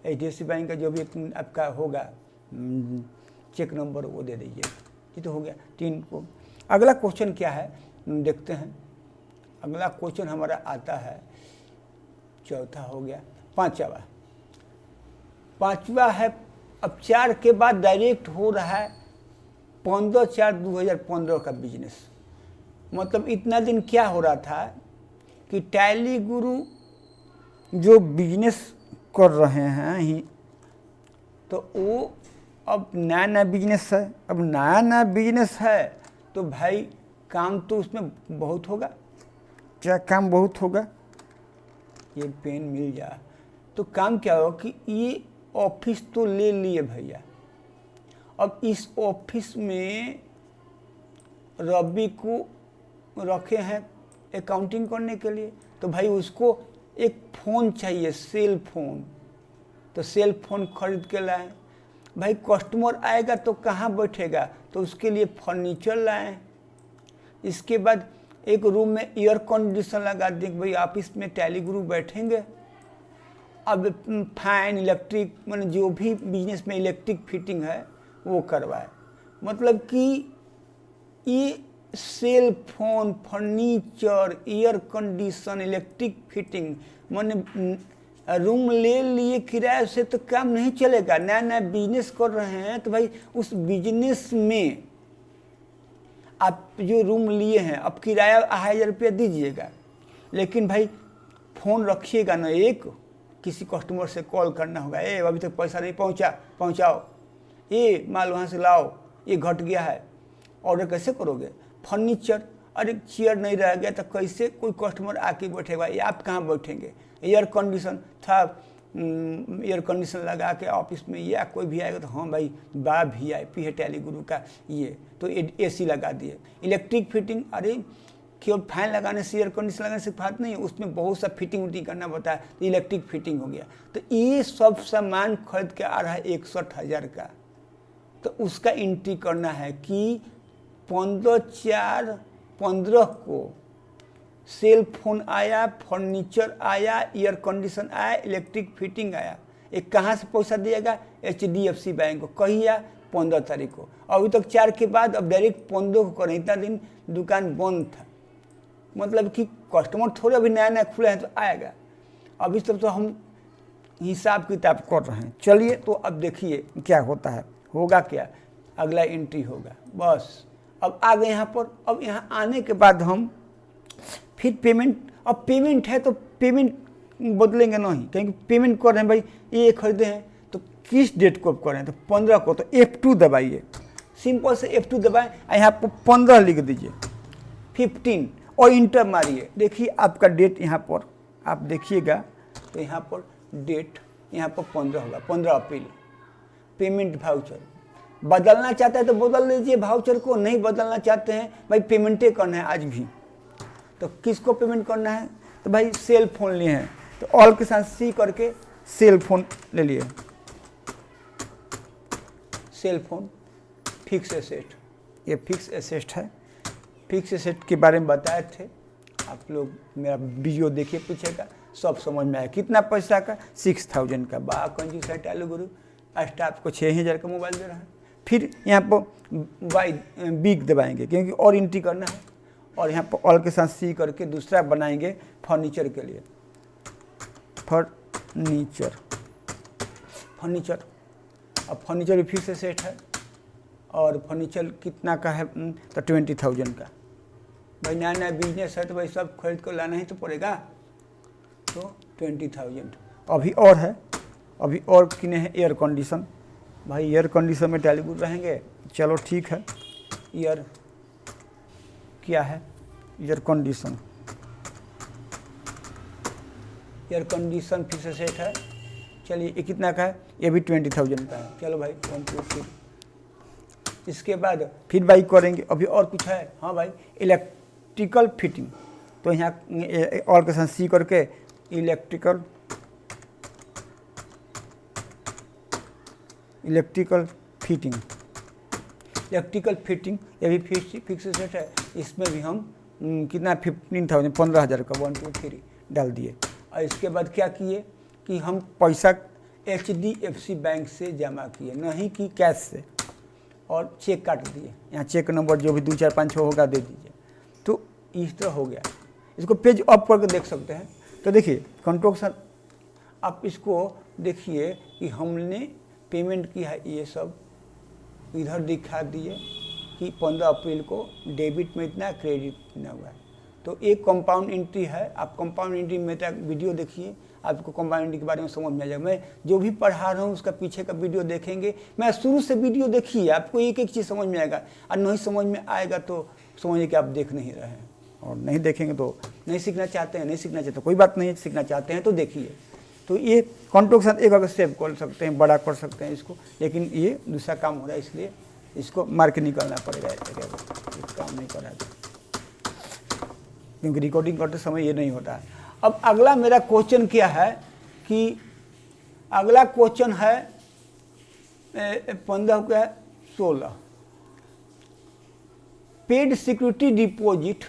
HDFC बैंक का जो भी आपका होगा चेक नंबर वो दे दीजिए। ये तो हो गया 3 को। अगला क्वेश्चन क्या है देखते हैं। अगला क्वेश्चन हमारा आता है, चौथा हो गया, पांचवा है। अब 4 के बाद डायरेक्ट हो रहा है 15/4/2015 का बिजनेस। मतलब इतना दिन क्या हो रहा था कि टैली गुरु जो बिजनेस कर रहे हैं ही, तो वो अब नया बिजनेस है। अब नया बिजनेस है तो भाई काम तो उसमें बहुत होगा। क्या काम बहुत होगा? ये पेन मिल जा तो काम क्या होगा कि ये ऑफिस तो ले लिए भैया। अब इस ऑफिस में रवि को रखे हैं अकाउंटिंग करने के लिए, तो भाई उसको एक फ़ोन चाहिए, सेल फोन। तो सेल फोन खरीद के लाएँ। भाई कस्टमर आएगा तो कहाँ बैठेगा, तो उसके लिए फर्नीचर लाएँ। इसके बाद एक रूम में एयर कंडीशन लगा दें, भाई ऑफिस में टैली गुरु बैठेंगे। अब फैन, इलेक्ट्रिक, मैंने जो भी बिजनेस में इलेक्ट्रिक फिटिंग है वो करवाए। मतलब कि ये cell phone, furniture, air condition, electric fitting, मैंने रूम ले लिए किराए से तो काम नहीं चलेगा। नया बिजनेस कर रहे हैं तो भाई उस बिजनेस में आप जो रूम लिए हैं, अब किराया 1000 रुपया दीजिएगा, लेकिन भाई फ़ोन रखिएगा ना। एक किसी कस्टमर से कॉल करना होगा, ए अभी तक पैसा नहीं पहुंचाओ, ये माल वहाँ से लाओ, ये घट गया है। ऑर्डर कैसे करोगे? फर्नीचर, अरे चेयर नहीं रह गया तो कैसे कोई कस्टमर आके बैठेगा, ये आप कहाँ बैठेंगे? एयर कंडीशन था, एयर कंडीशन लगा के ऑफिस में या कोई भी आएगा तो हाँ भाई बा VIP है टैली गुरु का, ये तो AC लगा दिए। इलेक्ट्रिक फिटिंग, अरे केवल फैन लगाने से, एयर कंडीशन लगाने से बात नहीं है, उसमें बहुत सा फिटिंग करना पड़ता है, तो इलेक्ट्रिक फिटिंग हो गया। तो ये सब सामान खरीद के आ रहा है 61,000 का। तो उसका एंट्री करना है कि 15/4/15 को सेल फोन आया, फर्नीचर आया, एयर कंडीशन आया, इलेक्ट्रिक फिटिंग आया। एक कहाँ से पैसा दिएगा? HDFC बैंक को। कहिए 15 तारीख को। अभी तक 4 के बाद अब डायरेक्ट 15 को करें। इतना दिन दुकान बंद था, मतलब कि कस्टमर थोड़े अभी नया खुले हैं तो आएगा। अभी तक तो हम हिसाब किताब कर रहे हैं। चलिए तो अब देखिए क्या होता है, होगा क्या, अगला एंट्री होगा। बस अब आ गए यहाँ पर। अब यहाँ आने के बाद हम फिर पेमेंट, अब पेमेंट है तो पेमेंट बदलेंगे नहीं, क्योंकि पेमेंट कर रहे हैं भाई, ये खरीदे हैं तो किस डेट को कर रहे हैं, तो 15 को। तो F2 दबाइए, सिंपल से F2 दबाएं, यहाँ पर 15 लिख दीजिए, 15 और इंटर मारिए। देखिए आपका डेट यहाँ पर आप देखिएगा तो यहाँ पर डेट यहाँ पर 15 होगा, 15 अप्रैल। पेमेंट वाउचर बदलना चाहते हैं तो बदल लीजिए वाउचर को, नहीं बदलना चाहते हैं भाई पेमेंटे करना है आज भी। तो किसको पेमेंट करना है? तो भाई सेल फोन लिए हैं तो ऑल के साथ C करके सेल फोन ले लिए। सेल फोन फिक्स एसेट, ये फिक्स एसेट है। फिक्स एसेट के बारे में बताए थे आप लोग, मेरा वीडियो देखिए पीछे का, सब समझ में आया। कितना पैसा का? 6000 का। बा कंजूस है टैली गुरु, स्टाफ को 6000 का मोबाइल दे रहा है। फिर यहाँ पर बिग दबाएंगे क्योंकि और एंट्री करना है, और यहाँ पर ऑल के साथ C करके दूसरा बनाएंगे फर्नीचर के लिए। फर्नीचर अब फर्नीचर भी फिक्स एसेट है, और फर्नीचर कितना का है? तो 20,000 का। भाई नया बिजनेस है तो भाई सब खरीद कर लाना ही तो पड़ेगा, तो 20,000। अभी और है, अभी और किने हैं एयर कंडीशन। भाई एयर कंडीशन में टैली गुरु रहेंगे, चलो ठीक है। एयर क्या है? Air condition, air condition fix asset है। चलिए ये कितना का है? ये भी 20,000 का है। चलो भाई 1 2 3। इसके बाद फिर बाई करेंगे। अभी और कुछ है? हाँ भाई इलेक्ट्रिकल फिटिंग, तो यहाँ और के साथ C करके इलेक्ट्रिकल फिटिंग। इलेक्ट्रिकल फिटिंग ये भी फिक्स एसेट है। इसमें भी हम कितना 15,000 15,000 का 1 2 3 डाल दिए। और इसके बाद क्या किए कि हम पैसा HDFC बैंक से जमा किए, नहीं कि कैश से, और चेक काट दिए। यहाँ चेक नंबर जो भी 2 4 5 6 होगा दे दीजिए। तो इस तरह हो गया। इसको पेज अप करके देख सकते हैं। तो देखिए कंट्रोल, आप इसको देखिए कि हमने पेमेंट की है, ये सब इधर दिखा दिए कि 15 अप्रैल को डेबिट में इतना, क्रेडिट इतना हुआ है। तो एक कंपाउंड एंट्री है। आप कंपाउंड एंट्री में तक वीडियो देखिए, आपको कंपाउंड एंट्री के बारे में समझ में आ जाएगा। मैं जो भी पढ़ा रहा हूँ उसका पीछे का वीडियो देखेंगे, मैं शुरू से वीडियो देखिए, आपको एक एक चीज़ समझ में आएगा। और नहीं समझ में आएगा तो समझिए कि आप देख नहीं रहे हैं, और नहीं देखेंगे तो नहीं सीखना चाहते हैं, नहीं सीखना चाहते कोई बात नहीं है, सीखना चाहते हैं तो देखिए। तो ये कंट्रोल के साथ एक अगर सेव कर सकते हैं, बड़ा कर सकते हैं इसको, लेकिन ये दूसरा काम हो रहा है इसलिए इसको मार के निकलना पड़ेगा। काम नहीं कर रहा है क्योंकि रिकॉर्डिंग करते समय ये नहीं होता है। अब अगला मेरा क्वेश्चन क्या है कि अगला क्वेश्चन है 15 का 16 paid security deposit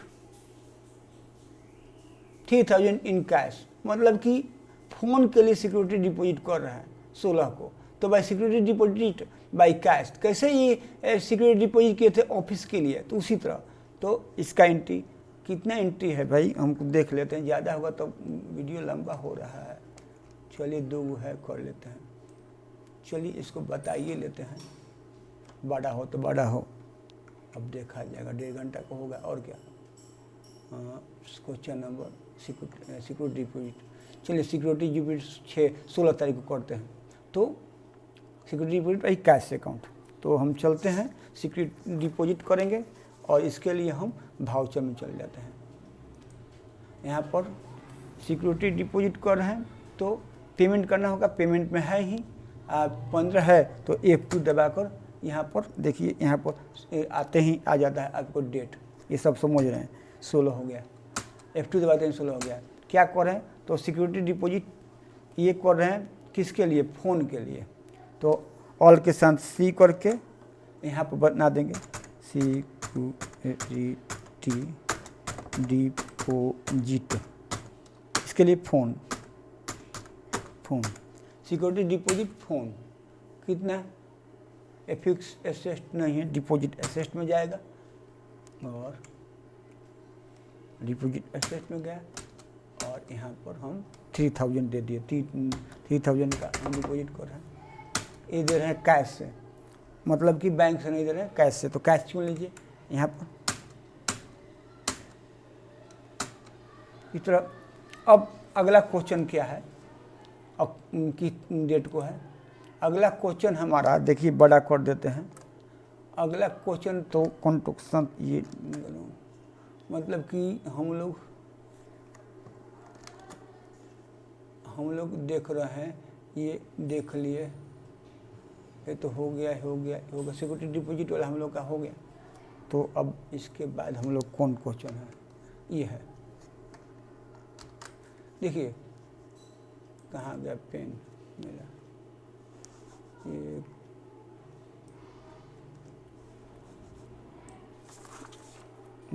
3000 in cash, मतलब कि फ़ोन के लिए सिक्योरिटी डिपॉजिट कर रहा है 16 को। तो भाई सिक्योरिटी डिपॉजिट बाई कैश, कैसे ये सिक्योरिटी डिपॉजिट किए थे ऑफिस के लिए, तो उसी तरह। तो इसका एंट्री कितना एंट्री है भाई, हमको देख लेते हैं। ज़्यादा होगा तो वीडियो लंबा हो रहा है। चलिए 2 है, कर लेते हैं। चलिए इसको बताइए लेते हैं, बड़ा हो तो बड़ा हो, अब देखा जाएगा। 1.5 घंटा का होगा और क्या। क्वेश्चन नंबर सिक्योरिटी डिपॉजिट, चलिए सिक्योरिटी डिपॉजिट 16 तारीख को करते हैं। तो सिक्योरिटी डिपॉजिट भाई कैश अकाउंट, तो हम चलते हैं सिक्योरिटी डिपॉजिट करेंगे और इसके लिए हम वाउचर में चले जाते हैं। यहाँ पर सिक्योरिटी डिपॉजिट कर रहे हैं तो पेमेंट करना होगा, पेमेंट में है ही 15 है तो F2 दबाकर यहाँ पर देखिए, यहाँ पर आते ही आ जाता है आपको डेट, ये सब समझ रहे हैं। 16 हो गया, F2 दबाते हैं 16 हो गया। क्या कर रहे हैं तो सिक्योरिटी डिपॉजिट ये कर रहे हैं किसके लिए, फ़ोन के लिए। तो ऑल के साथ सी करके यहाँ पर बना देंगे सिक्योरिटी डिपॉजिट, इसके लिए फ़ोन सिक्योरिटी डिपॉजिट फ़ोन कितना, फिक्स एसेट नहीं है, डिपॉजिट एसेट में जाएगा और डिपॉजिट एसेट में गया और यहाँ पर हम 3000 दे दिए। 3000 का हम डिपॉजिट कर रहे हैं। ये दे रहे हैं कैश से, मतलब कि बैंक से नहीं दे रहे हैं, कैश से। तो कैश चुन लीजिए यहाँ पर इस तरह। अब अगला क्वेश्चन क्या है, अब किस डेट को है अगला क्वेश्चन हमारा, देखिए बड़ा कर देते हैं। अगला क्वेश्चन तो कंट्रोक्शन, ये मतलब कि हम लोग देख रहे हैं, ये देख लिए, ये तो हो गया सिक्योरिटी डिपॉजिट वाला हम लोग का हो गया। तो अब इसके बाद हम लोग कौन क्वेश्चन है, ये है। देखिए कहाँ गया पेन मेरा, ये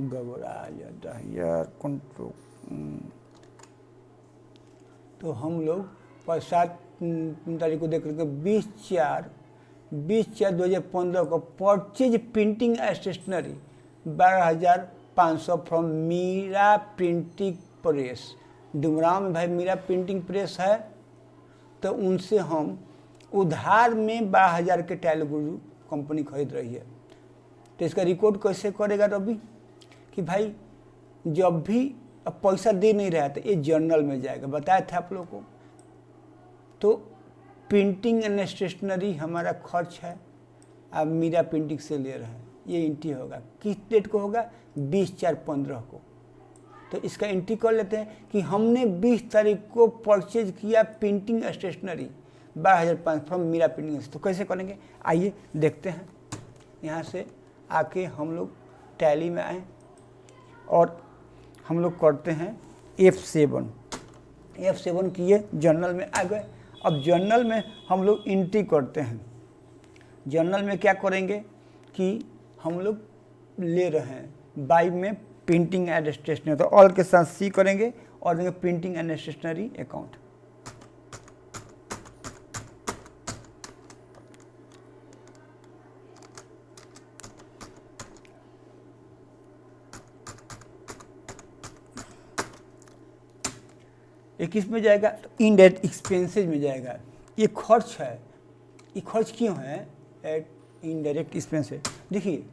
घबरा जाता है यार कंट्रोल। तो हम लोग 7 तारीख को देख रहे थे 20/4/2015 को purchase printing stationery 12,500 from Meera printing press. Dumraon में भाई मीरा प्रिंटिंग प्रेस है, तो उनसे हम उधार में 12,000 के टेलीगुरु कंपनी खरीद रही है। तो इसका रिकॉर्ड कैसे करेगा रवि कि भाई जब भी अब पैसा दे नहीं रहा था, ये जर्नल में जाएगा, बताया था आप लोगों को। तो प्रिंटिंग एंड स्टेशनरी हमारा खर्च है, अब मीरा प्रिंटिंग से ले रहा है, ये एंट्री होगा। किस डेट को होगा, 20/4/15 को। तो इसका एंट्री कर लेते हैं कि हमने 20 तारीख को परचेज किया printing stationery 12,500 from Meera printing. तो कैसे करेंगे, आइए देखते हैं। यहाँ से आके हम लोग टैली में आए और हम लोग करते हैं F7 किए, जर्नल में आ गए। अब जर्नल में हम लोग एंट्री करते हैं। जर्नल में क्या करेंगे कि हम लोग ले रहे हैं बाई में प्रिंटिंग एंड स्टेशनरी, तो ऑल के साथ सी करेंगे और देंगे प्रिंटिंग एंड स्टेशनरी अकाउंट। ये किस में जाएगा? तो इनडायरेक्ट एक्सपेंसेज में जाएगा। ये खर्च है, ये खर्च क्यों है? At indirect expenses. देखिए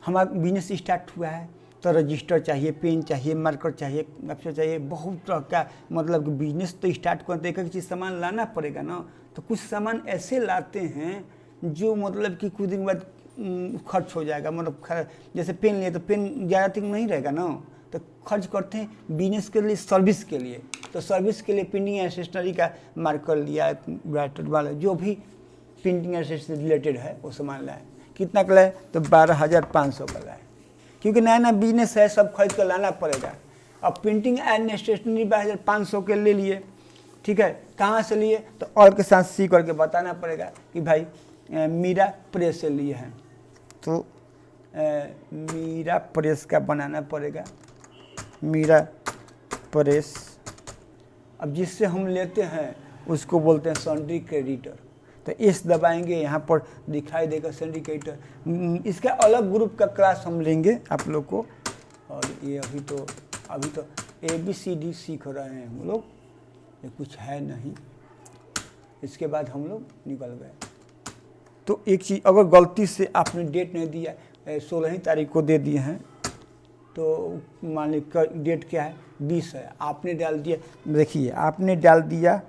हमारा बिजनेस स्टार्ट हुआ है तो रजिस्टर चाहिए, पेन चाहिए, मार्कर चाहिए, अफसर चाहिए, बहुत तरह का, मतलब कि बिजनेस तो स्टार्ट करते एक एक चीज़ सामान लाना पड़ेगा ना। तो कुछ सामान ऐसे लाते हैं जो मतलब कि कुछ दिन बाद खर्च हो जाएगा, मतलब जैसे पेन लिए तो पेन ज़्यादा दिन नहीं रहेगा ना, तो खर्च करते हैं बिजनेस के लिए, सर्विस के लिए। तो सर्विस के लिए प्रिंटिंग एंड स्टेशनरी का मार्कर लिया, राइटर वाला जो भी प्रिंटिंग एंड स्टेशनरी रिलेटेड है वो सामान लाए। कितना का लाए? तो 12,500 का लाए, क्योंकि नया नया बिजनेस है, सब खरीद कर लाना पड़ेगा। अब प्रिंटिंग एंड स्टेशनरी 12,500 के ले लिए, ठीक है। कहाँ से लिए? तो और के साथ सी करके बताना पड़ेगा कि भाई मीरा प्रेस से लिए हैं, तो मीरा प्रेस का बनाना पड़ेगा, मीरा प्रेस। अब जिससे हम लेते हैं उसको बोलते हैं सन्ड्री क्रेडिटर। तो इस दबाएंगे, यहाँ पर दिखाई देगा सन्ड्री क्रेडिटर। इसका अलग ग्रुप का क्लास हम लेंगे आप लोग को। और ये अभी तो ABCD सीख रहे हैं हम लोग, ये कुछ है नहीं। इसके बाद हम लोग निकल गए। तो एक चीज़, अगर गलती से आपने डेट नहीं दिया, 16 तारीख को दे दिए हैं, तो मान लीजिए डेट क्या है? 20 है, आपने डाल दिया, देखिए आपने डाल दिया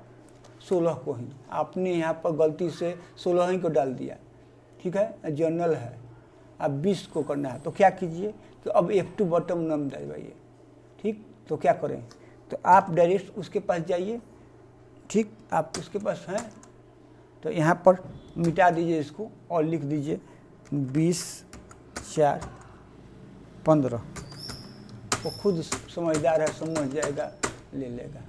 16 को ही, आपने यहाँ पर गलती से 16 ही को डाल दिया, ठीक है, जर्नल है। अब 20 को करना है, तो क्या कीजिए कि अब F2 बटन नाम दबाइए, ठीक। तो क्या करें? तो आप डायरेक्ट उसके पास जाइए, ठीक, आप उसके पास हैं तो यहाँ पर मिटा दीजिए इसको और लिख दीजिए 20/4/15। वो खुद समझदार है, समझ जाएगा, ले लेगा।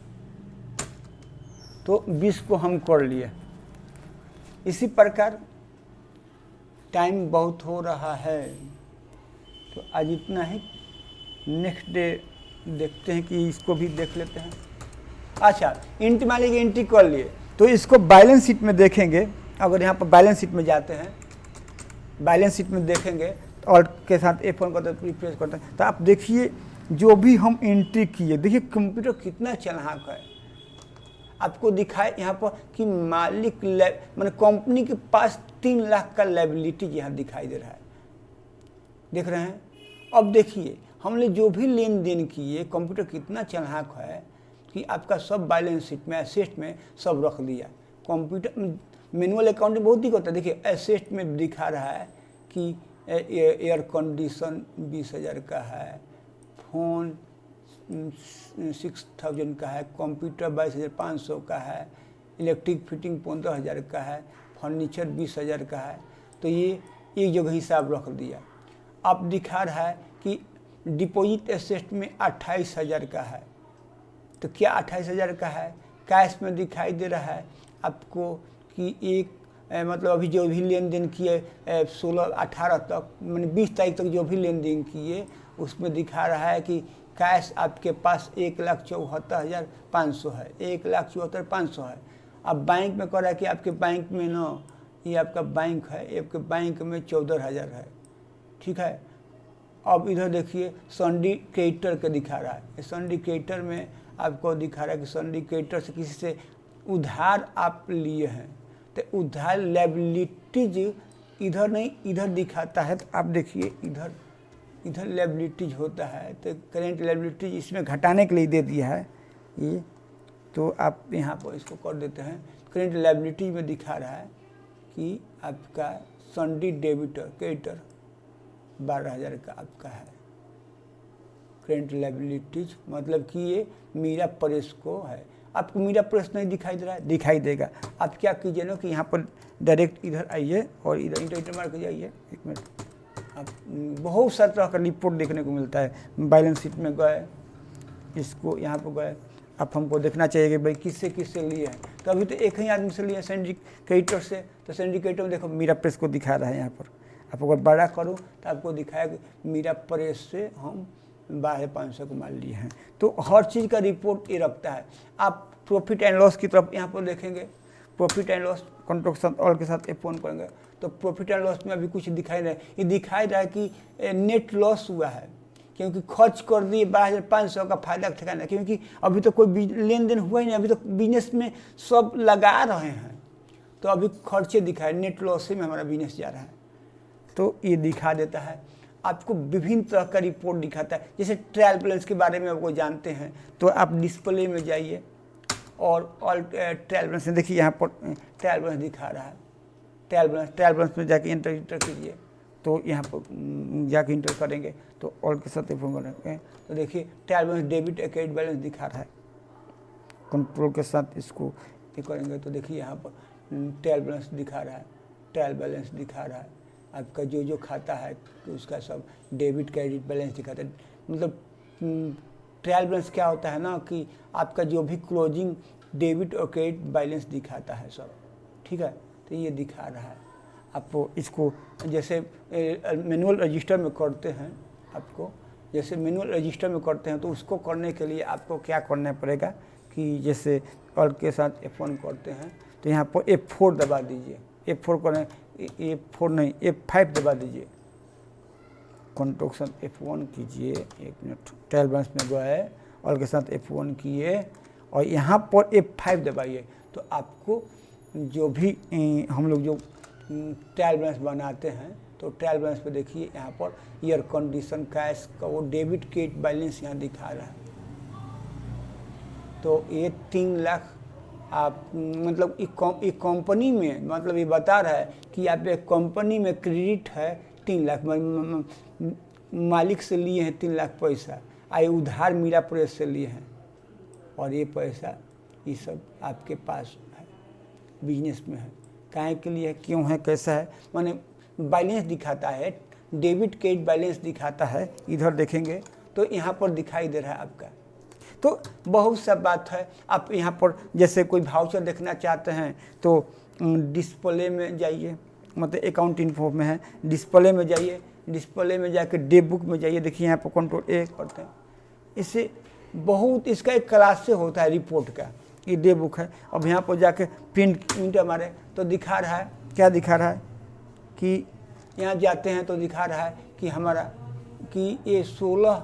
तो 20 को हम कर लिए। इसी प्रकार टाइम बहुत हो रहा है, तो आज इतना ही। नेक्स्ट डे देखते हैं कि इसको भी देख लेते हैं। अच्छा, एंट्री मान लीजिए एंट्री कर लिए, तो इसको बैलेंस शीट में देखेंगे। अगर यहाँ पर बैलेंस शीट में जाते हैं, बैलेंस शीट में देखेंगे और के साथ F1 करते हैं, रिफ्रेश करते हैं, तो आप देखिए जो भी हम एंट्री किए, देखिए कंप्यूटर कितना चालाक है। आपको दिखाए यहाँ पर कि मालिक माने कंपनी के पास 3 लाख का लायबिलिटी यहाँ दिखाई दे रहा है, देख रहे हैं। अब देखिए हमने जो भी लेन देन किए, कंप्यूटर कितना चालाक है कि आपका सब बैलेंस शीट में, एसेट में सब रख दिया। कंप्यूटर मैनुअल अकाउंटिंग बहुत ही होता है। देखिए एसेट में दिखा रहा है कि एयर कंडीशन 20,000 का है, फ़ोन 6,000 का है, कंप्यूटर 22,500 का है, इलेक्ट्रिक फिटिंग 15,000 का है, फर्नीचर 20,000 का है। तो ये एक जगह हिसाब रख दिया। अब दिखा रहा है कि डिपॉजिट एसेट में 28,000 का है, तो क्या 28,000 का है? कैश में दिखाई दे रहा है आपको कि एक मतलब अभी जो भी लेन देन किए 16-18 तक, मैंने 20 तारीख तक जो भी लेन देन किए, उसमें दिखा रहा है कि कैश आपके पास 1,74,500 है, 1,74,500 है। अब बैंक में कह रहा है कि आपके बैंक में ना, ये आपका बैंक है, आपके बैंक में 14,000 है, ठीक है। अब इधर देखिए सन्ड्री क्रेडिटर के दिखा रहा है। सन्ड्री क्रेडिटर में आपको दिखा रहा है कि सन्ड्री क्रेडिटर से किसी से उधार आप लिए हैं, तो उधार लायबिलिटीज इधर नहीं, इधर दिखाता है। तो आप देखिए इधर लायबिलिटीज होता है, तो करेंट लायबिलिटीज इसमें घटाने के लिए दे दिया है ये। तो आप यहाँ पर इसको कर देते हैं। करेंट लायबिलिटीज में दिखा रहा है कि आपका सन्ड्री डेबिटर क्रेडिटर 12,000 का आपका है। करेंट लायबिलिटीज मतलब कि ये मीरा प्रेस को है। आपको मीरा प्रेस नहीं दिखाई दे रहा है? दिखाई देगा। आप क्या कीजिए ना कि यहाँ पर डायरेक्ट इधर आइए और इधर इंटर मार के जाइए। एक मिनट, आप बहुत सारा तरह का रिपोर्ट देखने को मिलता है। बैलेंस शीट में गए, इसको यहाँ पर गए, अब हमको देखना चाहिए कि भाई किससे लिए हैं। तो अभी तो एक ही आदमी से लिया, सन्ड्री क्रेडिटर से। तो सन्ड्री क्रेडिटर में देखो मीरा प्रेस को दिखा रहा है यहाँ पर। आप अगर बड़ा करूँ तो आपको दिखाएगा मीरा प्रेस से हम 12,500 को मान लिए हैं। तो हर चीज़ का रिपोर्ट ये रखता है। आप प्रॉफिट एंड लॉस की तरफ यहाँ पर देखेंगे, profit and loss control all के साथ F1 करेंगे तो प्रॉफिट एंड लॉस में अभी कुछ दिखाई नहीं। ये दिखाई रहा है कि नेट लॉस हुआ है, क्योंकि खर्च कर दिए 12,500 का फायदा ठिकाना, क्योंकि अभी तो कोई लेन देन हुआ ही नहीं, अभी तो बिजनेस में सब लगा रहे हैं, तो अभी खर्चे दिखाए, नेट लॉस में हमारा बिजनेस जा रहा है। तो ये दिखा देता है आपको, विभिन्न तरह का रिपोर्ट दिखाता है। जैसे ट्रायल बैलेंस के बारे में आपको जानते हैं तो आप डिस्प्ले में जाइए और ऑल ट्रायल बैलेंस में देखिए, यहाँ पर ट्रायल बैलेंस दिखा रहा है। ट्रायल बैलेंस में जाके इंटर कीजिए, तो यहाँ पर जाके इंटर करेंगे तो ऑल के साथ करेंगे तो देखिए trial balance debit credit balance दिखा रहा है। कंट्रोल के साथ इसको ये करेंगे तो देखिए यहाँ पर ट्रायल बैलेंस दिखा रहा है, ट्रायल बैलेंस दिखा रहा है। आपका जो खाता है उसका सब डेबिट क्रेडिट बैलेंस दिखाता है। मतलब ट्रायल बैलेंस क्या होता है ना कि आपका जो भी क्लोजिंग डेबिट और क्रेडिट बैलेंस दिखाता है सब, ठीक है। तो ये दिखा रहा है आपको। इसको जैसे मैनुअल रजिस्टर में करते हैं, आपको जैसे मैनुअल रजिस्टर में करते हैं तो उसको करने के लिए आपको क्या करना पड़ेगा कि जैसे ऑल के साथ F1 करते हैं तो यहाँ पर F4 दबा दीजिए। F4 करें, F4 नहीं F5 दबा दीजिए। कंट्रोल F1 कीजिए, 1 मिनट। ट्रायल बैलेंस में गए, ऑल के साथ F1 किए और यहाँ पर F5 दबाइए। तो आपको जो भी हम लोग जो ट्रायल बैलेंस बनाते हैं तो ट्रायल बैलेंस पे देखिए यहाँ पर ईयर कंडीशन कैश का वो डेबिट क्रेडिट बैलेंस यहाँ दिखा रहा है। तो ये 3 लाख आप मतलब एक कंपनी में, मतलब ये बता रहा है कि आप एक कंपनी में क्रेडिट है 3 लाख, मालिक से लिए हैं 3 लाख पैसा, आए उधार मीरा प्रेस से लिए हैं और ये पैसा ये सब आपके पास है, बिजनेस में है। काहे के लिए, क्यों है, कैसा है, माने बैलेंस दिखाता है, डेबिट क्रेडिट बैलेंस दिखाता है। इधर देखेंगे तो यहाँ पर दिखाई दे रहा है आपका। तो बहुत सा बात है। आप यहाँ पर जैसे कोई वाउचर देखना चाहते हैं तो डिस्प्ले में जाइए, मतलब अकाउंट इन्फो में है, डिस्प्ले में जाइए, डिस्प्ले में जाके डे बुक में जाइए। देखिए यहाँ पर कंट्रोल A करते हैं। इससे बहुत, इसका एक क्लास से होता है रिपोर्ट का, ये डे बुक है। अब यहाँ पर जाके प्रिंट हमारे तो दिखा रहा है, क्या दिखा रहा है कि यहाँ जाते हैं तो दिखा रहा है कि हमारा कि ये 16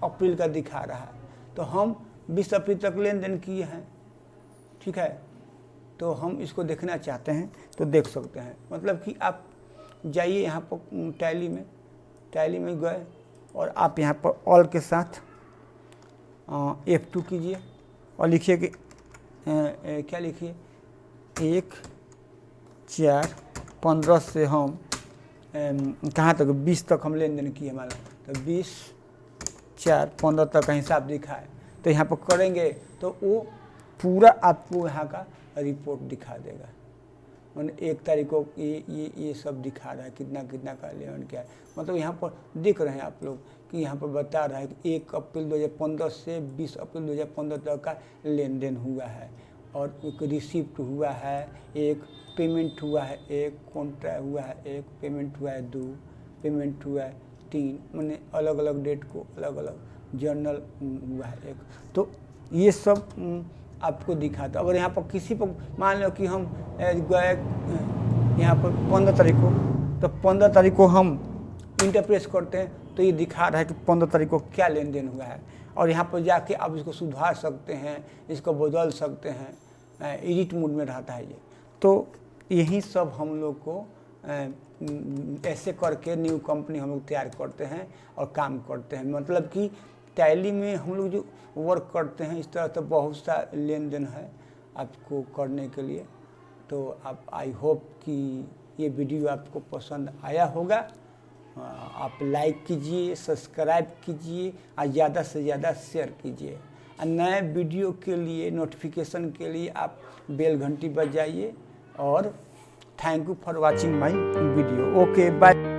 अप्रैल का दिखा रहा है, तो हम 20 अप्रैल तक लेन देन किए हैं, ठीक है। तो हम इसको देखना चाहते हैं तो देख सकते हैं। मतलब कि आप जाइए यहाँ पर टैली में गए और आप यहाँ पर ऑल के साथ F2 कीजिए और लिखिए कि क्या लिखिए 1/4/15 से हम कहाँ तक 20 तक हम लेन देन किए हमारा, तो 20/4/15 तक का हिसाब दिखा है। तो यहाँ पर करेंगे तो वो पूरा आपको यहाँ का रिपोर्ट दिखा देगा। मैंने 1 तारीख को ये सब दिखा रहा है, कितना का लेन क्या है। मतलब यहाँ पर देख रहे हैं आप लोग कि यहाँ पर बता रहा है कि 1 अप्रैल 2015 से 20 अप्रैल 2015 तक का लेन देन हुआ है, और एक रिसिप्ट हुआ है, एक पेमेंट हुआ है, एक कॉन्ट्रैक्ट हुआ है, एक पेमेंट हुआ है 2, पेमेंट हुआ है 3, मैंने अलग अलग डेट को अलग अलग जर्नल हुआ है 1। तो ये सब आपको दिखाता। और यहाँ पर किसी पर मान लो कि हम गए यहाँ पर 15 तारीख को, तो 15 तारीख को हम इंटरप्रेस करते हैं तो ये दिखा रहा है कि 15 तारीख को क्या लेन देन हुआ है। और यहाँ पर जाके आप इसको सुधार सकते हैं, इसको बदल सकते हैं, एडिट मोड में रहता है ये। तो यही सब हम लोग को ऐसे करके न्यू कंपनी हम लोग तैयार करते हैं और काम करते हैं। मतलब कि टैली में हम लोग जो वर्क करते हैं इस तरह तो बहुत सा लेन देन है आपको करने के लिए। तो आप आई होप कि ये वीडियो आपको पसंद आया होगा। आप लाइक कीजिए, सब्सक्राइब कीजिए और ज़्यादा से ज़्यादा शेयर कीजिए। और नए वीडियो के लिए नोटिफिकेशन के लिए आप बेल घंटी बजाइए। और thank you for watching my video. Okay bye.